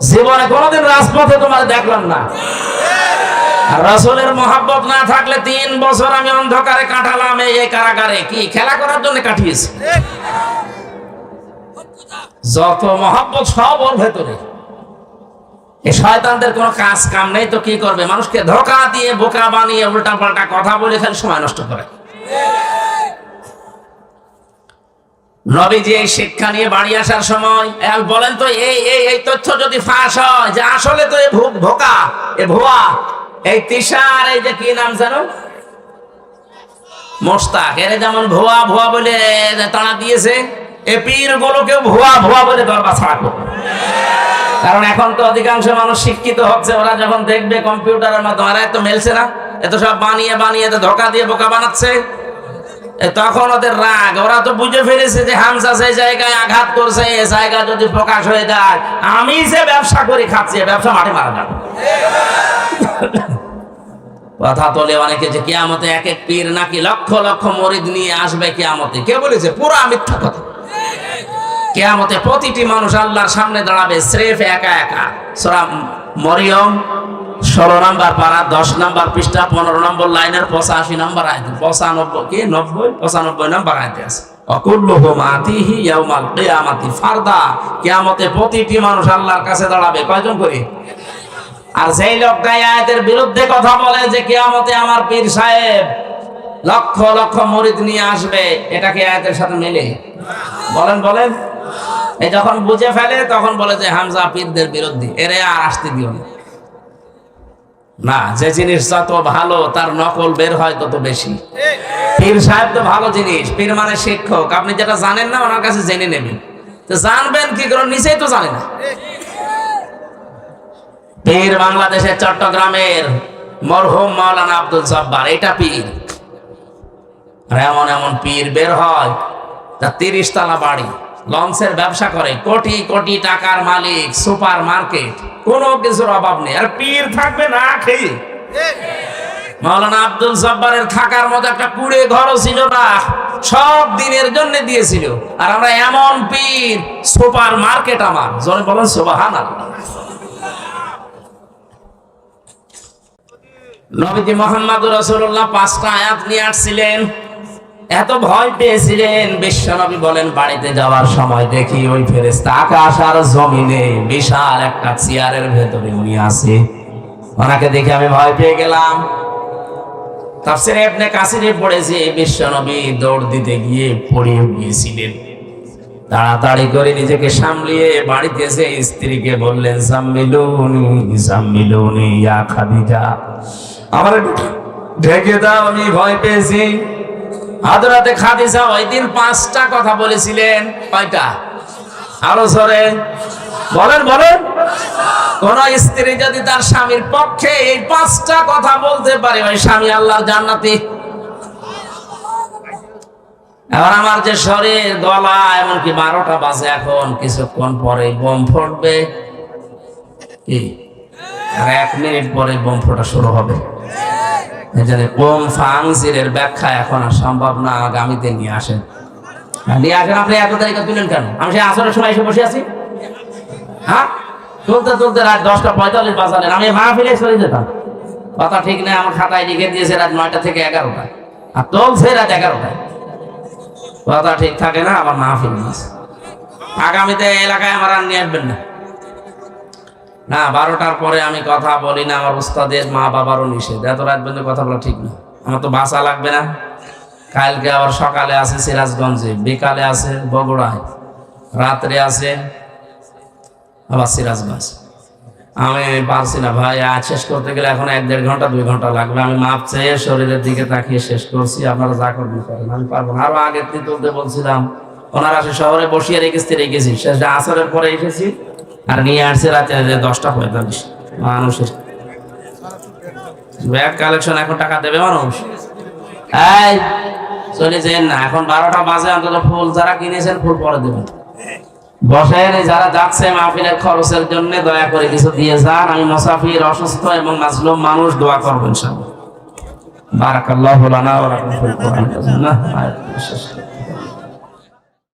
জীবনে কোনোদিন রাজপথে তোমার দেখলাম না। আর রাসূলের মহব্বত না থাকলে 3 বছর আমি অন্ধকারে কাটালাম এই কারাগারে, কি খেলা করার জন্য কাটিয়েছি? যত মহব্বত সব ওর ভেতরে। এই শয়তানদের কোনো কাজ কাম নেই তো কি করবে? মানুষকে ধোঁকা দিয়ে বোকা বানিয়ে উল্টা পাল্টা কথা বলে খালি সময় নষ্ট করে। নবীজি এই শিক্ষা নিয়ে বাড়ি আসার সময় বলেন তো, এই তথ্য যদি ফাঁস হয় যে আসলে তো এই ভোকা, এ ভুয়া, এই তিশার, এই যে কি নাম জানো, মোস্তাক, এরা যেমন ভুয়া ভুয়া বলে তাড়া দিয়েছে, এ পীর গুলোকেও ভুয়া ভুয়া বলে দরবার ছাড়া করবে। কারণ এখন তো অধিকাংশ মানুষ শিক্ষিত হচ্ছে, ওরা যখন দেখবে কম্পিউটারের মাধ্যমে, এরা তো মেলছে না, এত সব বানিয়ে বানিয়ে ধোঁকা দিয়ে বোকা বানাচ্ছে, তখন ওদের রাগ। ওরা তো বুঝে ফেলেছে যে হামজা সেই জায়গায় আঘাত করছে, এই জায়গা যদি প্রকাশ হয়ে যায়, আমি যে ব্যবসা করে খাচ্ছি, ব্যবসা মাঠে মারা যাবে। কথা তোলে অনেকে যে কিয়ামতে এক এক পীর নাকি লক্ষ লক্ষ মুরিদ নিয়ে আসবে কিয়ামতে। কে বলেছে? পুরো মিথ্যা কথা। কিয়ামতে প্রতিটি মানুষ আল্লাহর সামনে দাঁড়াবে স্রেফ একা একা। সূরা মরিয়ম 16 নম্বর পারা 10 নম্বর পৃষ্ঠা 15 নম্বর লাইনের 85 নম্বর আয়াত, 95 নম্বর আয়াতে আছে, অকুল্লুহুম আতিহি ইয়াউমাল কিয়ামাতি ফারদা। কিয়ামতে প্রতিটি মানুষ আল্লাহর কাছে দাঁড়াবে কয়জন করে? আর সেই লোকটা আয়াতের বিরুদ্ধে কথা বলে যে কিয়ামতে আমার পীর সাহেব লক্ষ লক্ষ মুরিদ নিয়ে আসবে, এটা কি আয়াতের সাথে মেলে? বলেন বলেন। এই যখন বুঝে ফেলে তখন বলে যে হামজা পীরদের বিরোধী, এরে আর আসতে দিও না। না, যে জিনিস যত ভালো তার নকল বের হয় তত বেশি। পীর সাহেব তো ভালো জিনিস, পীর মানে শিক্ষক। আপনি যেটা জানেন না ওনার কাছে জেনে নেবেন। তো জানবেন কি করে? নিজেই তো জানে না। পীর বাংলাদেশের চট্টগ্রামের মরহুম মাওলানা আব্দুল জব্বার, এটা পীর। আর এমন এমন পীর বের হয়, তার 30 তলা বাড়ি, লঞ্চের ব্যবসা করে, কোটি কোটি টাকার মালিক, সুপার মার্কেট, কোনো কিছুর অভাব নেই। আর পীর থাকবে না খেয়ে। মাওলানা আব্দুল জব্বারের থাকার মতো একটা কুড়ে ঘরও ছিল না, সব দিনের জন্য দিয়েছিল। আর আমরা এমন পীর, সুপার মার্কেট আমার, জনে বলেন সুবহানাল্লাহ। নবীজি মুহাম্মদুর রাসূলুল্লাহ 5টা আয়াত নিয়ে আসছিলেন, এত ভয় পেয়েছিলেন। বিশ্বনবী বলেন বাড়িতে যাওয়ার সময় দেখি ওই ফেরেশতা আকাশ আর জমিনে বিশাল একটা চেয়ারের ভেতরে উনি আছে। ওনাকে দেখে আমি ভয় পেয়ে গেলাম। তাফসীরে ইবনে কাসিরে পড়েছে বিশ্বনবী দৌড় দিতে গিয়ে পড়ে গিয়েছিলেন। তাড়াতাড়ি করে নিজেকে সামলিয়ে বাড়িতে এসে স্ত্রীকে বললেন, জাম্মিলুনি জাম্মিলুনি ইয়া খাদিজা, আমার ঢেকে দাও, আমি ভয় পেয়েছি। হযরতে খাদিজা ওই দিন 5টা কথা বলেছিলেন। কয়টা? আরো জোরে বলেন বলেন। কোন স্ত্রী যদি তার স্বামীর পক্ষে এই 5টা কথা বলতে পারে, ওই স্বামী আল্লাহর জান্নাতি। এখন আমার যে শরীর, গলা, এমনকি 12টা বাজে, এখন কিছুক্ষণ পরে বোম ফুটবে। কি? আর 1 মিনিট পরে বোম ফোটা শুরু হবে। ওম ফাংজিরের ব্যাখ্যা এখন আর সম্ভব না, আগামীতে নিয়ে আসেন। নিয়ে আসেন। আপনি এত তারিখে তুলেন কেন? আমি সেই আসরের সময় এসে বসে আছি। হ্যাঁ, চলতে চলতে রাত 10:45 বাজালেন, আমি মাহফিলে চলে যেতাম। কথা ঠিক নেই, আমার খাতায় লিখে দিয়েছে রাত 9টা থেকে 11টা, আর চলছে রাত 11টায়। কথা ঠিক থাকে না, আমার মাহফিল আছে। আগামীতে এলাকায় আমার আর নিয়ে আসবেন না। না, 12টার পরে আমি কথা বলি না, আমার উস্তাদের মা বাবারও নিষেধ। এত রাত পর্যন্ত কথা বলা ঠিক না। আমার তো বাসা লাগবে না। কালকে আবার সকালে আছে সিরাজগঞ্জে, বিকালে আছে বগুড়ায়, রাত্রে আছে আবার সিরাজগঞ্জ। আমি পারছি না ভাই, আজ শেষ করতে গেলে এখন 1-1.5 ঘন্টা 2 ঘন্টা লাগবে। আমি মাপ চেয়ে শরীরের দিকে তাকিয়ে শেষ করছি। আপনারা যা করবেন করেন, আমি পারবো না। আরো আগে তুলতে বলছিলাম, ওনারা আসে শহরে বসিয়ে রেখেছি। শেষ আসরের পরে এসেছি, আর নিয়ে আসছে রাতে 10:45। মানুষের ব্যাগ কালেকশন, এখন টাকা দেবে মানুষ। এই চলে যেন না, এখন 12টা বাজে, অন্তত ফুল যারা কিনেছেন ফুল পরে দেবেন। বসেন, যারা যাচ্ছে মাহফিলের খরচের জন্য দয়া করে কিছু দিয়ে যান। আমি মুসাফির, অসুস্থ এবং মাজলুম মানুষ, দোয়া করবেন ইনশাআল্লাহ। বারাকাল্লাহু লানা ওয়া লাকুম ফিল কোরআন।